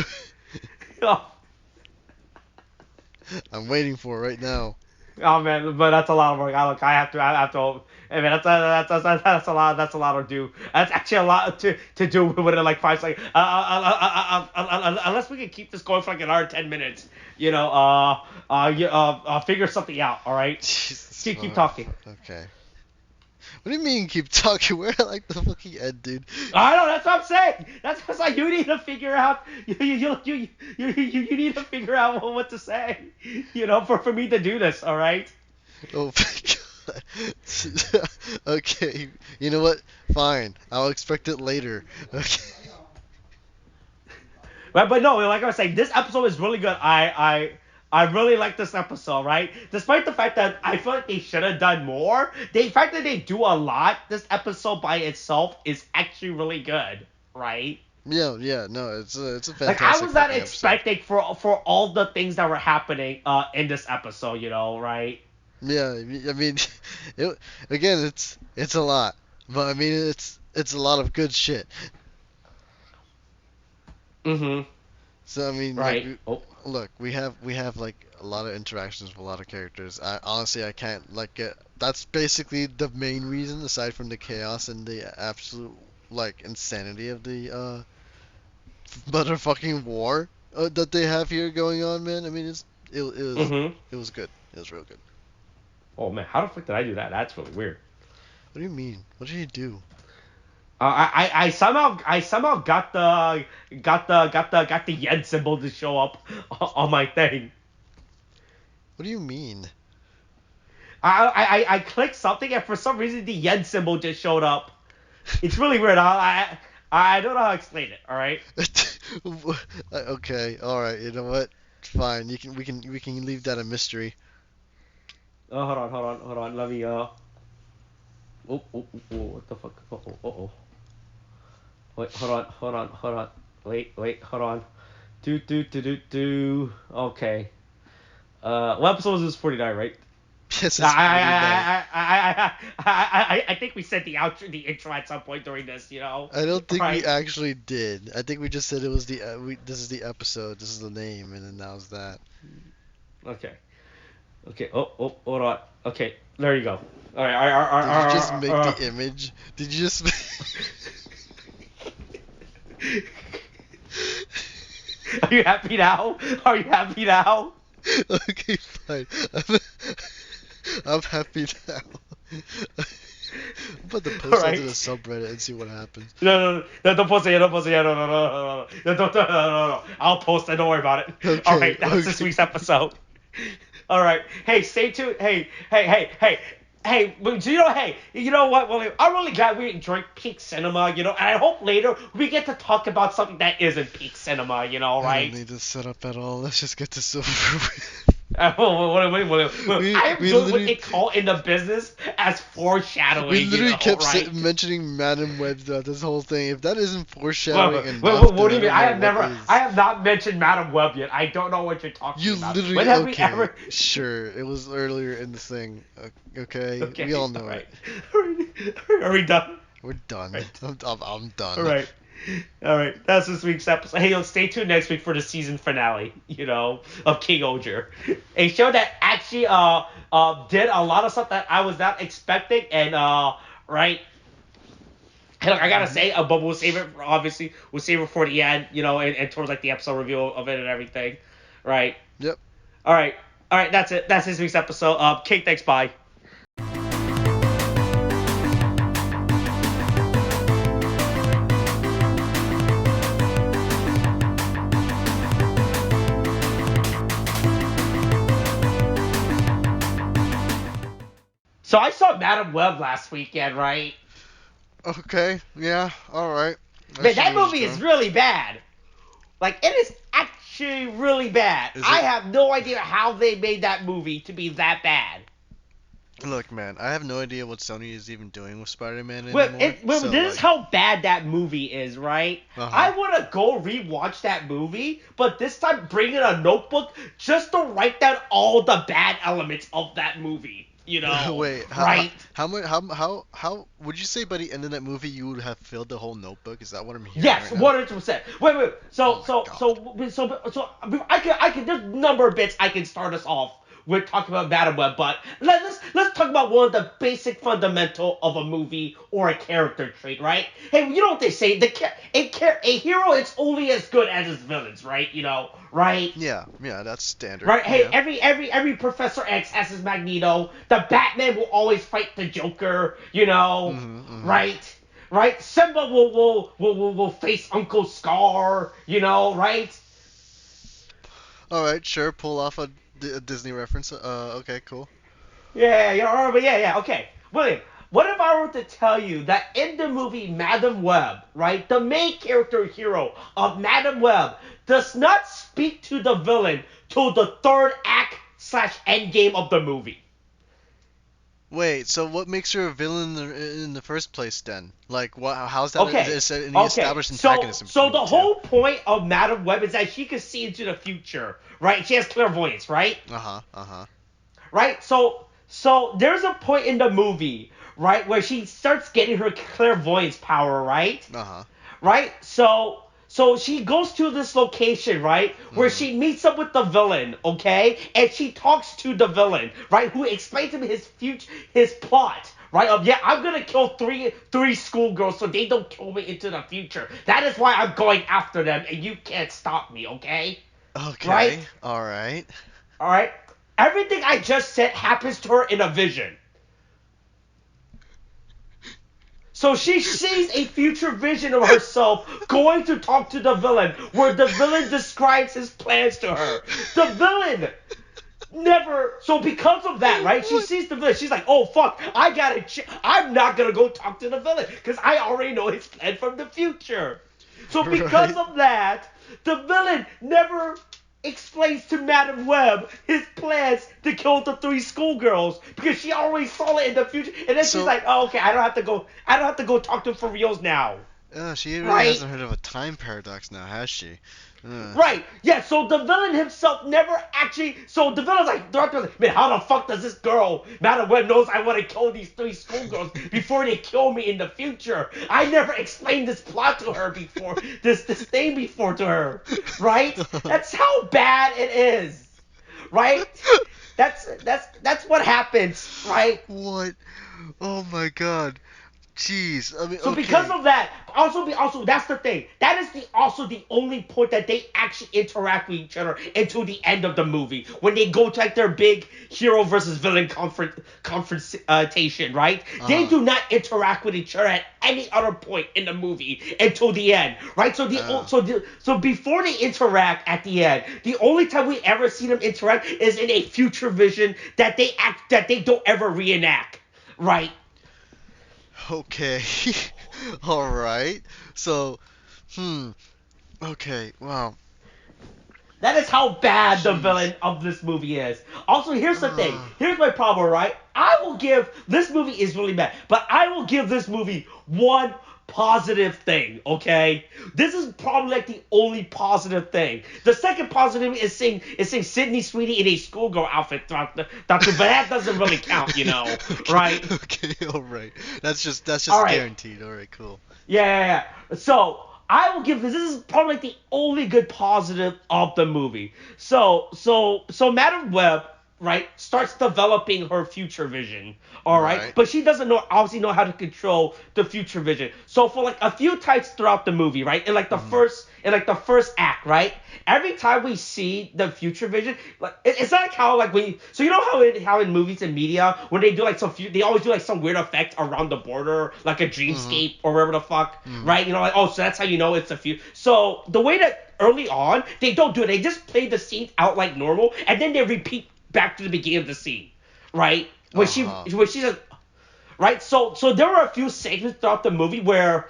I'm waiting for it right now. Oh man, but that's a lot of work. I have to. Hey man, that's a lot. That's a lot to do. That's actually a lot to do within like 5 seconds. Unless we can keep this going for like another 10 minutes, figure something out. All right. Keep talking. Okay. What do you mean keep talking? We're at like the fucking end, dude. I know. That's what I'm saying. That's what like you need to figure out. You need to figure out what to say. For me to do this. All right. Oh my god. Okay. You know what? Fine. I'll expect it later. Okay. But no, like I was saying, this episode is really good. I really like this episode, right? Despite the fact that I feel like they should have done more, the fact that they do a lot, this episode by itself is actually really good, right? Yeah, no, it's a fantastic. Like I was not episode. expecting for all the things that were happening in this episode, right? Yeah, I mean, it's a lot, but I mean it's a lot of good shit. Mm-hmm. So I mean, right. Look, we have like a lot of interactions with a lot of characters. I can't get. That's basically the main reason, aside from the chaos and the absolute insanity of the motherfucking war that they have here going on, man. I mean, it was good. It was real good. Oh man, how the fuck did I do that? That's really weird. What do you mean? What did you do? I somehow got the yen symbol to show up on my thing. What do you mean? I clicked something and for some reason the yen symbol just showed up. It's really weird. I don't know how to explain it. All right. Okay. All right. You know what? Fine. We can leave that a mystery. Oh, hold on. Let me Oh, what the fuck? Oh. Wait, hold on. Wait, hold on. Do. Okay. What episode was this? 49, right? Yes, it's I think we said the intro at some point during this, I don't think right? we actually did. I think we just said it was this is the episode, this is the name, and then that was that. Okay. Oh, hold on. Okay, there you go. All right. Did you just make the image? Did you just? Are you happy now? Okay, fine. I'm happy now. I'm about to post that to the subreddit and see what happens. No, don't post it yet. No. I'll post it. Don't worry about it. Okay, All right, that's this week's episode. All right. Hey, stay tuned. Hey. Hey, but hey, you know what, William? I'm really glad we enjoyed peak cinema, and I hope later we get to talk about something that isn't peak cinema, I don't right? need this set up at all. Let's just get this over with. I am We doing what literally they call in the business as foreshadowing, we literally kept right? mentioning Madam Web throughout this whole thing. If that isn't Well, foreshadowing enough, what do then you I mean? don't know what I is. have not mentioned Madam Web yet. I don't know what you're talking You about. literally When have we okay? ever? Sure, it was earlier in the thing. Okay, Okay, we all know all right. it. Are we done? We're done. Right. I'm done. All right. All right. That's this week's episode. Hey, stay tuned next week for the season finale, of King-Ohger. A show that actually did a lot of stuff that I was not expecting, and right. And I gotta say, but we'll save it. Obviously, we'll save it for the end, and towards like the episode review of it and everything, right? Yep. All right. All right. That's it. That's this week's episode. King, thanks. Bye. So I saw Madam Web last weekend, right? Okay. Yeah. All right. Man, that movie is really bad. Like, it is actually really bad. I have no idea how they made that movie to be that bad. Look, man, I have no idea what Sony is even doing with Spider-Man anymore. This is how bad that movie is, right? Uh-huh. I want to go rewatch that movie, but this time bring in a notebook just to write down all the bad elements of that movie. Wait, right? How would you say by the end of that movie you would have filled the whole notebook? Is that what I'm hearing? Yes, right now? 100%. Wait. So I can. There's a number of bits I can start us off with talking about Madam Web, but let's talk about one of the basic fundamental of a movie or a character trait, right? Hey, you know what they say? A hero is only as good as his villains, right? Right? Yeah, that's standard. Right? Hey, Yeah. every Professor X has his Magneto. The Batman will always fight the Joker, right? Right? Simba will face Uncle Scar, right? All right, sure. Pull off a Disney reference. Okay, cool. Yeah, okay. William, what if I were to tell you that in the movie Madam Web, right, the main character hero of Madam Web does not speak to the villain till the third act / end game of the movie? Wait, so what makes her a villain in the first place then? Like, what? How's that Okay. an established antagonist? So the whole point of Madam Web is that she can see into the future, right? She has clairvoyance, right? Right? So there's a point in the movie, right, where she starts getting her clairvoyance power, right? Right? So she goes to this location, right, where she meets up with the villain, okay? And she talks to the villain, right, who explains to him his plot, right? I'm gonna kill three schoolgirls so they don't kill me into the future. That is why I'm going after them, and you can't stop me, okay? Okay. Right? All right. All right? Everything I just said happens to her in a vision. So she sees a future vision of herself going to talk to the villain, where the villain describes his plans to her. The villain never. So because of that, right? She sees the villain. She's like, "Oh fuck! I'm not gonna go talk to the villain because I already know his plan from the future." So because of that, the villain never explains to Madam Web his plans to kill the three schoolgirls because she already saw it in the future, and then she's like, "Oh, okay, I don't have to go talk to him for reals now." She really hasn't heard of a time paradox now, has she? Right, yeah, so the villain himself never actually... So the villain's like, man, how the fuck does this girl, Madam Web, knows I want to kill these three schoolgirls before they kill me in the future? I never explained this plot to her before, this thing before to her, right? That's how bad it is, right? That's what happens, right? What? Oh my god. Jeez, I mean, so because of that, also that's the thing. That is the only point that they actually interact with each other until the end of the movie, when they go to like their big hero versus villain confrontation, right? They do not interact with each other at any other point in the movie until the end, right? So before they interact at the end, the only time we ever see them interact is in a future vision that they don't ever reenact. right? Okay. All right. So, okay. Wow. That is how bad the Jeez. villain of this movie is. Also, here's the thing. Uh, Here's my problem, right? I will give this movie is really bad, but I will give this movie one positive thing. Okay, this is probably like the only positive thing. The second positive is seeing Sydney Sweeney in a schoolgirl outfit throughout but that doesn't really count, okay. right? Okay. All right. That's just All right. guaranteed. All right. Cool. Yeah. So I will give this. This is probably like the only good positive of the movie. So Madam Web, right, starts developing her future vision. All right, Right. but she doesn't obviously know how to control the future vision. So for like a few times throughout the movie, right, in like the first act, right, every time we see the future vision, like it's not like how like so you know how in movies and media when they do like they always do like some weird effect around the border, like a dreamscape or whatever the fuck, right? Like, oh, so that's how you know it's a future. So the way that early on they don't do it, they just play the scene out like normal, and then they repeat back to the beginning of the scene, right? When Uh-huh. she says, right? So there were a few segments throughout the movie where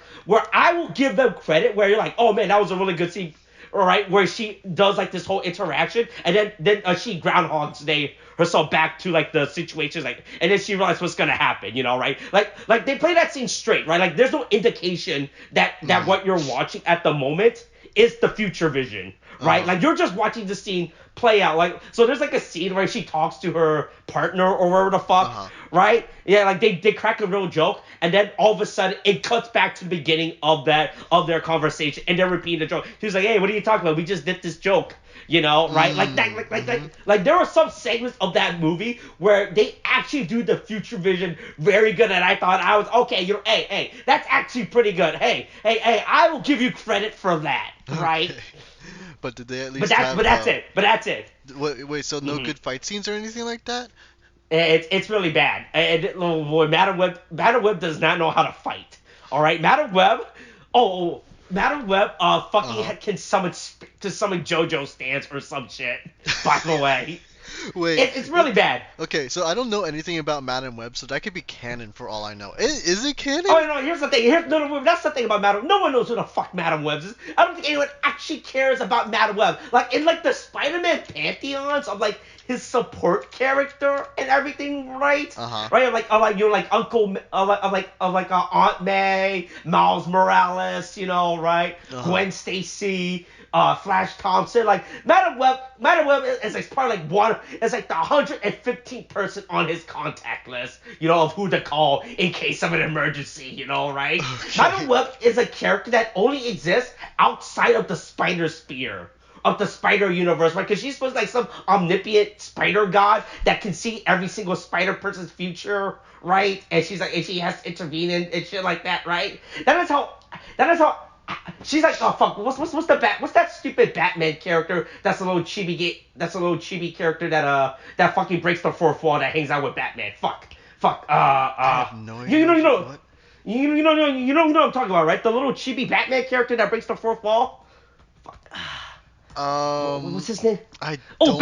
I will give them credit where you're like, oh man, that was a really good scene, all right? Where she does like this whole interaction, and then she groundhogs day herself back to like the situations, like, and then she realizes what's gonna happen, right? Like they play that scene straight, right? Like there's no indication that what you're watching at the moment is the future vision, right? Uh-huh. Like you're just watching the scene play out. Like so, there's like a scene where she talks to her partner or whatever the fuck, Uh-huh. right? Yeah, like they crack a real joke, and then all of a sudden it cuts back to the beginning of their conversation, and they're repeating the joke. She's like, "Hey, what are you talking about? We just did this joke." Right? Like that, like there are some segments of that movie where they actually do the future vision very good, and I thought I was okay. Hey, that's actually pretty good. Hey, I will give you credit for that, right? Okay. But did they at But least that's have but that's it. But that's it. wait, so no Mhm. good fight scenes or anything like that? It's really bad. Madam Web does not know how to fight. All right, Madam Web. Madam Web. Fucking Uh-huh. can summon JoJo stands or some shit. By the way, Wait. it's really bad. Okay, so I don't know anything about Madam Web, so that could be canon for all I know. Is it Oh canon? no, here's the thing. No, that's the thing about Madam. No one knows who the fuck Madam Web is. I don't think anyone actually cares about Madam Web. Like in like the Spider-Man pantheons of like his support character and everything, right? Uh-huh. Right, like like Uncle, Aunt May, Miles Morales, right? Uh-huh. Gwen Stacy. Flash Thompson, like Madam Web is like probably like is like the 115th person on his contact list, of who to call in case of an emergency, right? Madam Okay. Web is a character that only exists outside of the Spider Sphere. Of the Spider Universe, right? Because she's supposed to be like some omnipotent spider god that can see every single spider person's future, right? And she has to intervene and shit like that, right? That is how she's like, oh fuck, what's that stupid Batman character that's a little chibi character that fucking breaks the fourth wall that hangs out with Batman. Fuck. I have no You, idea you know you know what. you know what I'm talking about, right? The little chibi Batman character that breaks the fourth wall. Fuck. What's his name? I Oh, don't.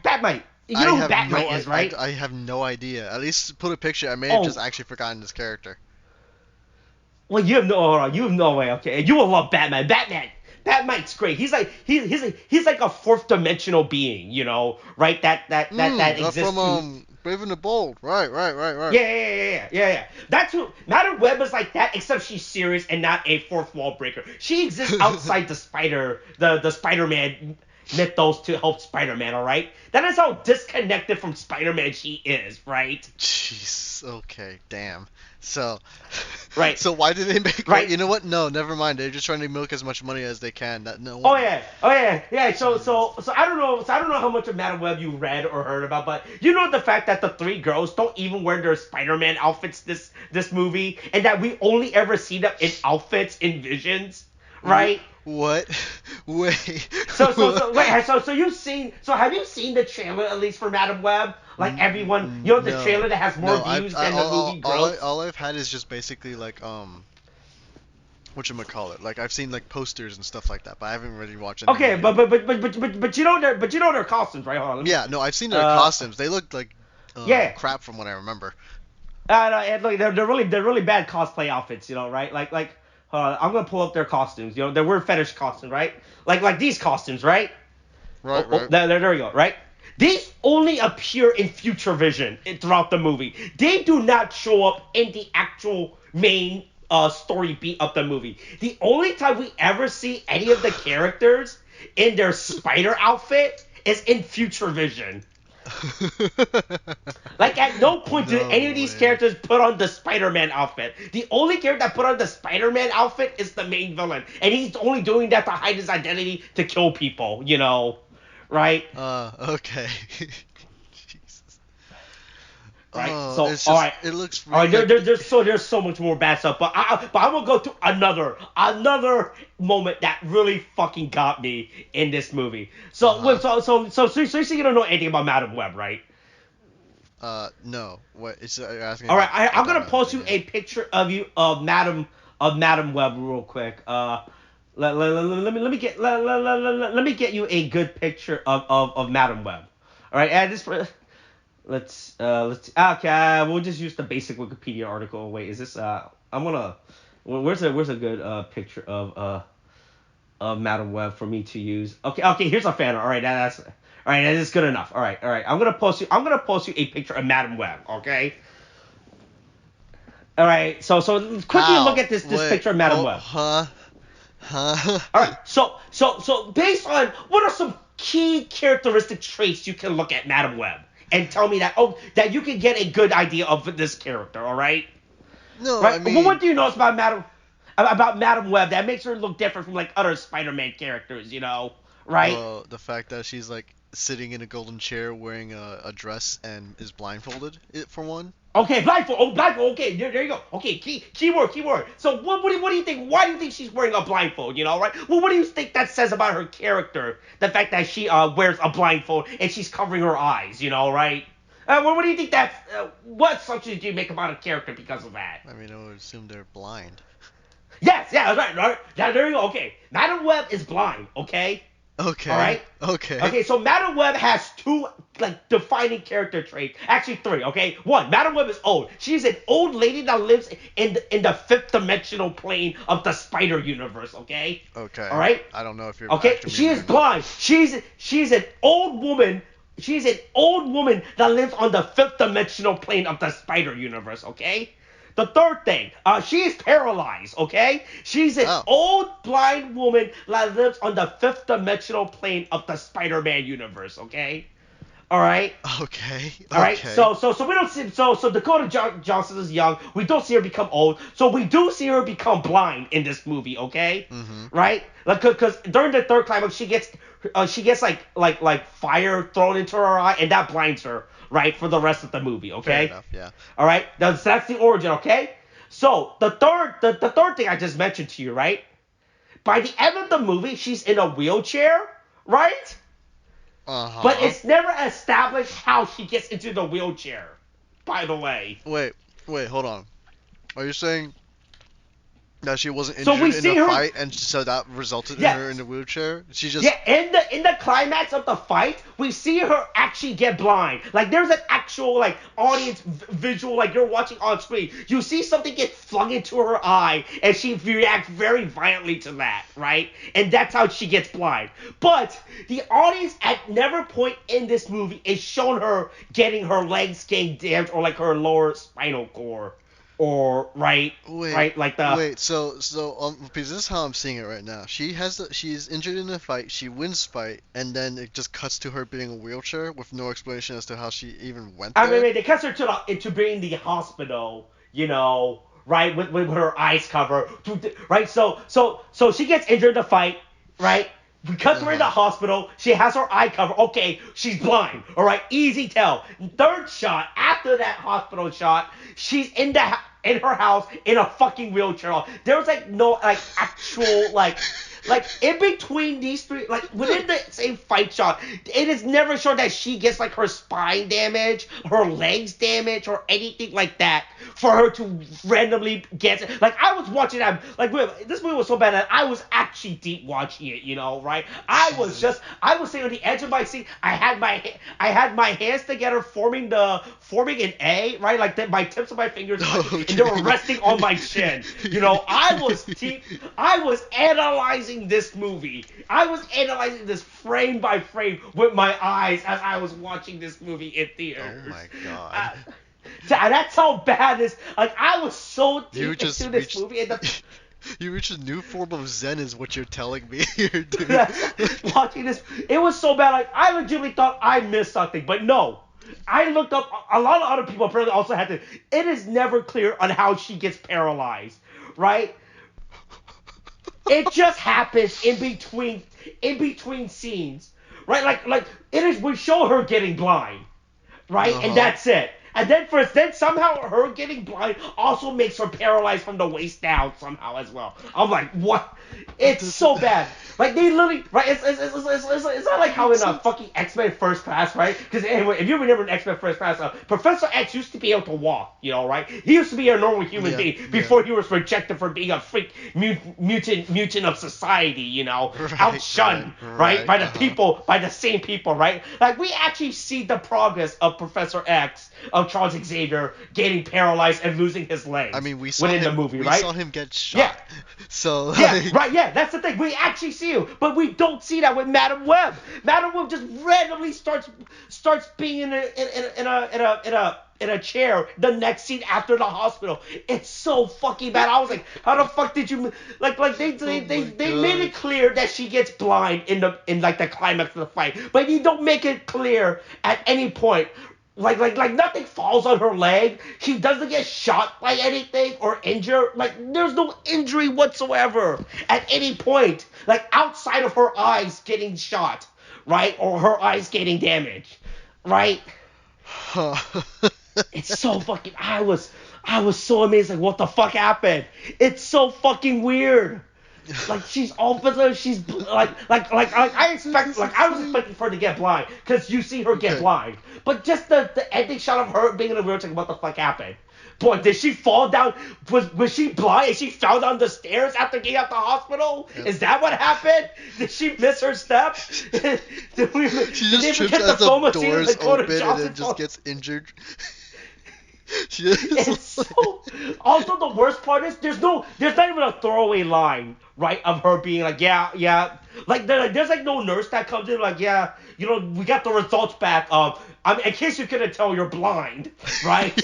Batmite. You I know who have no. Batmite is, right? I have no idea. At least put a picture. I may have just Oh, actually forgotten this character. well, you have no way. Okay, you will love Batman. Batman's great. He's like a fourth dimensional being, right? That exists From through. Brave and the Bold. Right. Yeah. That's who Madam Web is like that, except she's serious and not a fourth wall breaker. She exists outside the Spider-Man mythos to help Spider-Man. All right, that is how disconnected from Spider-Man she is, right? Jeez. Okay. Damn. So, Right, so why did they make? Well, right. you know what? No, never mind. They're just trying to milk as much money as they can. That no Oh one. yeah. So Jesus. I don't know. So I don't know how much of Madam Web you read or heard about, but you know the fact that the three girls don't even wear their Spider-Man outfits this movie, and that we only ever see them in outfits in Visions, right? What? Wait. So wait. So have you seen the trailer at least for Madam Web? Like everyone, the No. trailer that has more No, views than the movie gross. all I've had is just basically like whatchamacallit. Like I've seen like posters and stuff like that, but I haven't really watched any Okay, video. but you know their costumes, right? Hold on, let me, Yeah, no, I've seen their uh, costumes. They look like yeah. crap from what I remember. And look, they're really bad cosplay outfits, right? I'm gonna pull up their costumes. They're weird fetish costumes, right? Like these costumes, right? Right, right. There we go, right? These only appear in future vision throughout the movie. They do not show up in the actual main story beat of the movie. The only time we ever see any of the characters in their spider outfit is in future vision. Like at no point did any of these characters put on the Spider-Man outfit. The only character that put on the Spider-Man outfit is the main villain, and he's only doing that to hide his identity to kill people. Right? Okay. Jesus. Right. Oh, So it's all just right. it looks All right, really there's so much more bad stuff, but I'm gonna go to another moment that really fucking got me in this movie. So you don't know anything about Madam Web, right? no. What? You're asking All right, if I I'm don't gonna know post you anything, a picture of Madam Web real quick. Let me get you a good picture of Madam Web. All right, add this. Let's okay. We'll just use the basic Wikipedia article. Wait, is this I'm gonna where's a good picture of Madam Web for me to use? Okay. Here's a fan art. All right, that's all right. That is good enough. All right. I'm gonna post you a picture of Madam Web. Okay. All right. So quickly look How? at this Wait. picture of Madam Oh, Web. huh? Huh? All right. So based on what are some key characteristic traits you can look at Madam Web and tell me that you can get a good idea of this character. All right. No, I Right. Well, what mean, do you notice about Madam Web that makes her look different from like other Spider-Man characters? Right. well, the fact that she's like sitting in a golden chair wearing a dress and is blindfolded, for one. Okay, blindfold. Oh, blindfold. Okay, there you go. Okay, keyword. So what do you think? Why do you think she's wearing a blindfold? Right? Well, what do you think that says about her character? The fact that she wears a blindfold and she's covering her eyes. Right? What do you think that's? What assumptions do you make about a character because of that? I mean, I would assume they're blind. Yes, yeah, that's right. Yeah, there you go. Okay, Madam Web is blind. Okay. All Okay. right. Okay. Okay, so Madam Web has two like defining character traits. Actually, three. Okay, one, Madam Web is old. She's an old lady that lives in the fifth dimensional plane of the Spider Universe. Okay. Okay. All right. I don't know if you're Okay, actually she meaning is it or not. blind. She's an old woman. She's an old woman that lives on the fifth dimensional plane of the Spider Universe. Okay. The third thing, she is paralyzed, okay? She's an Oh. old blind woman that lives on the fifth dimensional plane of the Spider-Man universe, okay? All right. Okay. All right. Okay. So we don't see so Dakota Johnson is young. We don't see her become old. So we do see her become blind in this movie, okay? Mhm. Right? Like because during the third climax she gets like fire thrown into her eye and that blinds her, right, for the rest of the movie, okay? Fair enough. Yeah. All right, that's the origin, okay? So the third thing I just mentioned to you, right? By the end of the movie, she's in a wheelchair, right? But Uh-huh. it's never established how she gets into the wheelchair. By the way, Wait. Wait. Hold on. Are you saying that she wasn't so we injured in see a her. fight, and so that resulted in her in Yes. a wheelchair? She just. Yeah, in the climax of the fight, we see her actually get blind. Like there's an actual like audience visual, like you're watching on screen. You see something get flung into her eye, and she reacts very violently to that, right? And that's how she gets blind. But the audience at never point in this movie is shown her getting her legs getting damaged or like her lower spinal cord. Or Wait, like the wait. So because this is how I'm seeing it right now. She's injured in a fight. She wins fight, and then it just cuts to her being in a wheelchair with no explanation as to how she even went I there. mean, they cuts her into being the hospital, right, with her eyes covered, right? So she gets injured in the fight, right? We cut her in the Uh-huh. hospital. She has her eye covered. Okay, she's blind. All right, easy tell. Third shot after that hospital shot, she's in her house in a fucking wheelchair. There was like no like actual like like in between these three, like within the same fight shot, it is never shown that she gets like her spine damage, her legs damage, or anything like that for her to randomly get. Like I was watching that, like this movie was so bad that I was actually deep watching it, right? I was sitting on the edge of my seat. I had my hands together forming an A, right? Like my tips of my fingers, and they were resting on my chin. I was analyzing this movie. I was analyzing this frame by frame with my eyes as I was watching this movie in theaters. Oh my god. That's how bad this. Like I was so deep into this movie. You reached a new form of Zen, is what you're telling me here, dude. Watching this, it was so bad. Like I legitimately thought I missed something, but no. I looked up. A lot of other people apparently also had to. It is never clear on how she gets paralyzed, right? It just happens in between scenes, right? Like it is. We show her getting blind, right, and that's it. And then somehow her getting blind also makes her paralyzed from the waist down somehow as well. I'm like, what? It's so bad. Like they literally, right? It's not like how in a fucking X-Men First Class, right? Because anyway, if you remember in X-Men First Class, Professor X used to be able to walk, right? He used to be a normal human being before he was rejected for being a freak mutant of society, outshunned, right? By the people, by the same people, right? Like we actually see the progress of Professor X, of Charles Xavier getting paralyzed and losing his legs. I mean, we saw him get shot. Yeah. So that's the thing. We actually see him, but we don't see that with Madam Web. Madam Web just randomly starts being in a chair the next scene after the hospital. It's so fucking bad. I was like, how the fuck did you like they made it clear that she gets blind in the climax of the fight, but you don't make it clear at any point. Like nothing falls on her leg. She doesn't get shot by anything or injured. Like there's no injury whatsoever at any point. Like outside of her eyes getting shot, right? Or her eyes getting damaged, right? It's so fucking. I was so amazed. Like what the fuck happened? It's so fucking weird. Like she's all of a sudden she's like I was expecting for her to get blind because you see her get blind, but just the ending shot of her being in a wheelchair, what the fuck happened? Boy, did she fall down? Was she blind and she fell down the stairs after getting out the hospital? Yep. Is that what happened? Did she miss her step? She just trips as the doors open and then just gets injured. Also, the worst part is there's not even a throwaway line, right, of her being like, yeah, like there's like no nurse that comes in like, yeah, we got the results back. In case you couldn't tell, you're blind, right?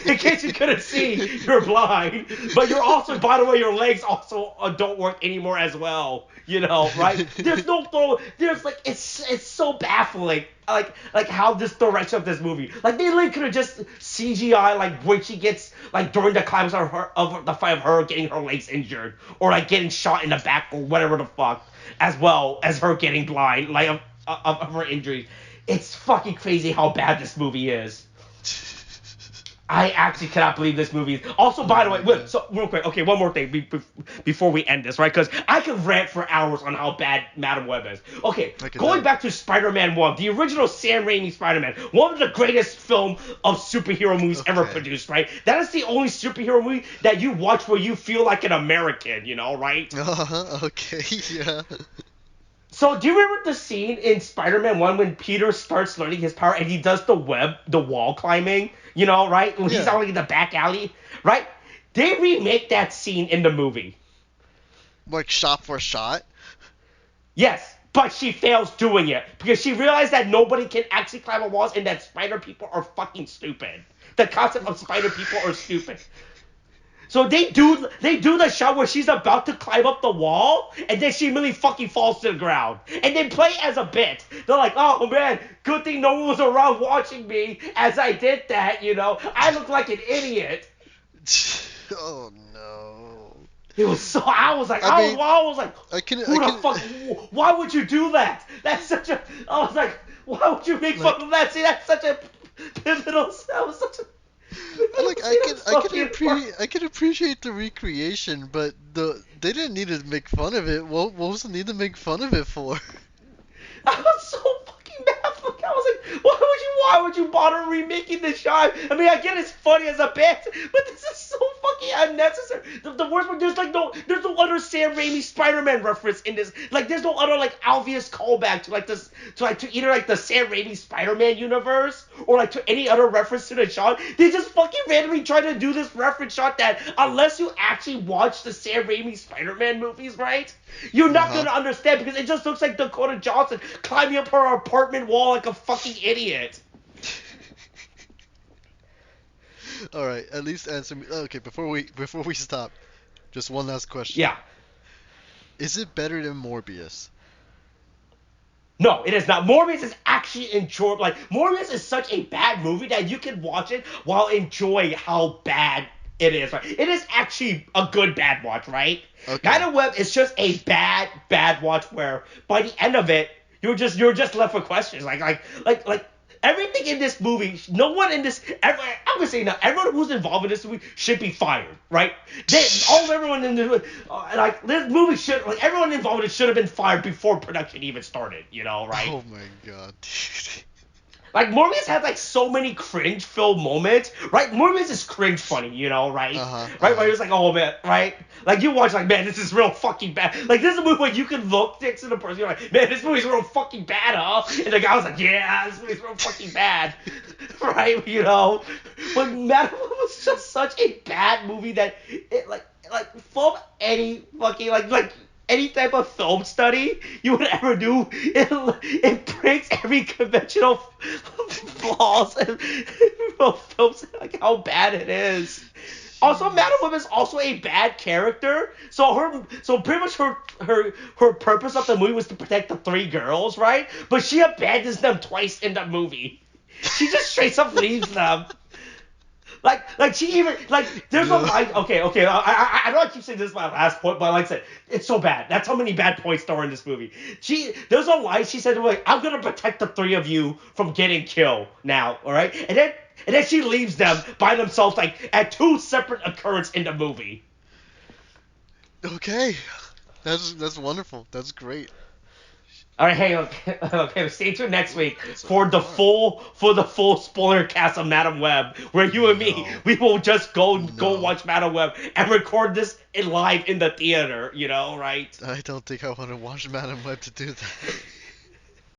In case you couldn't see, you're blind, but you're also, by the way, your legs also don't work anymore as well, right? There's no throw. There's like it's so baffling. Like how this direction of this movie, like they literally could have just CGI like when she gets like during the climax of the fight of her getting her legs injured or like getting shot in the back or whatever the fuck, as well as her getting blind like of her injuries. It's fucking crazy how bad this movie is. I actually cannot believe this movie. Also, by the way, so real quick, okay, one more thing before we end this, right? Because I could rant for hours on how bad Madam Web is. Okay, going back to Spider-Man 1, the original Sam Raimi Spider-Man, one of the greatest film of superhero movies ever produced, right? That is the only superhero movie that you watch where you feel like an American, right? Okay, yeah. So, do you remember the scene in Spider-Man 1 when Peter starts learning his power and he does the wall climbing, right? When he's out like in the back alley, right? They remake that scene in the movie. Like shot for shot? Yes, but she fails doing it because she realized that nobody can actually climb walls and that spider people are fucking stupid. The concept of spider people are stupid. So they do the shot where she's about to climb up the wall, and then she really fucking falls to the ground. And they play as a bit. They're like, oh man, good thing no one was around watching me as I did that, I look like an idiot. Oh no. It was so, I was like, who the fuck, why would you do that? That's such a, I was like, why would you make fun of that? See, that's such a pivotal, that was such a, I can appreciate the recreation, but they didn't need to make fun of it. What was the need to make fun of it for? I was so fucking baffled. I was like, why would you bother remaking the shot? I mean, I get it's funny as a bit, but this is so fucking unnecessary. The worst part, there's no other Sam Raimi Spider-Man reference in this. Like, there's no other like obvious callback to either like the Sam Raimi Spider-Man universe or like to any other reference to the shot. They just fucking randomly try to do this reference shot that unless you actually watch the Sam Raimi Spider-Man movies, right? You're not gonna understand because it just looks like Dakota Johnson climbing up her apartment wall like a fucking idiot. All right, at least answer me. Okay, before we stop, just one last question. Yeah. Is it better than Morbius? No, it is not. Morbius is actually enjoyable. Like, Morbius is such a bad movie that you can watch it while enjoying how bad it is. Right? It is actually a good bad watch, right? Okay. Madam Web is just a bad watch where by the end of it, you're just left with questions. Like everything in this movie, no one in this, I'm gonna say now, everyone who's involved in this movie should be fired, right? Everyone in the this movie should, like, everyone involved in it should have been fired before production even started, you know, right? Oh my god, dude. Like, Morbius had, like, so many cringe-filled moments, right? Morbius is cringe funny, you know, right? Right? Where you're just like, oh, man, right? Like, you watch, like, man, this is real fucking bad. Like, this is a movie where you can look next to the person, you're like, man, this movie's real fucking bad, huh? And the guy was like, yeah, this movie's real fucking bad. Right? You know? But Madam Web was just such a bad movie that it, like, from any fucking, like, any type of film study you would ever do, it breaks every conventional flaws and films, like how bad it is. Also, Madam Web is also a bad character. So pretty much her purpose of the movie was to protect the three girls, right? But she abandons them twice in the movie. She just straight up leaves them. Like she even, like, there's a line, okay, I know I keep saying this is my last point, but like I said, it's so bad. That's how many bad points there are in this movie. There's a line she said, like, I'm gonna protect the three of you from getting killed now, alright? And then she leaves them by themselves, like, at two separate occurrences in the movie. Okay, that's wonderful. That's great. All right, hey, okay, stay tuned next week for the full spoiler cast of Madam Web, where you and me, we will just go watch Madam Web and record this live in the theater, you know, right? I don't think I want to watch Madam Web to do that.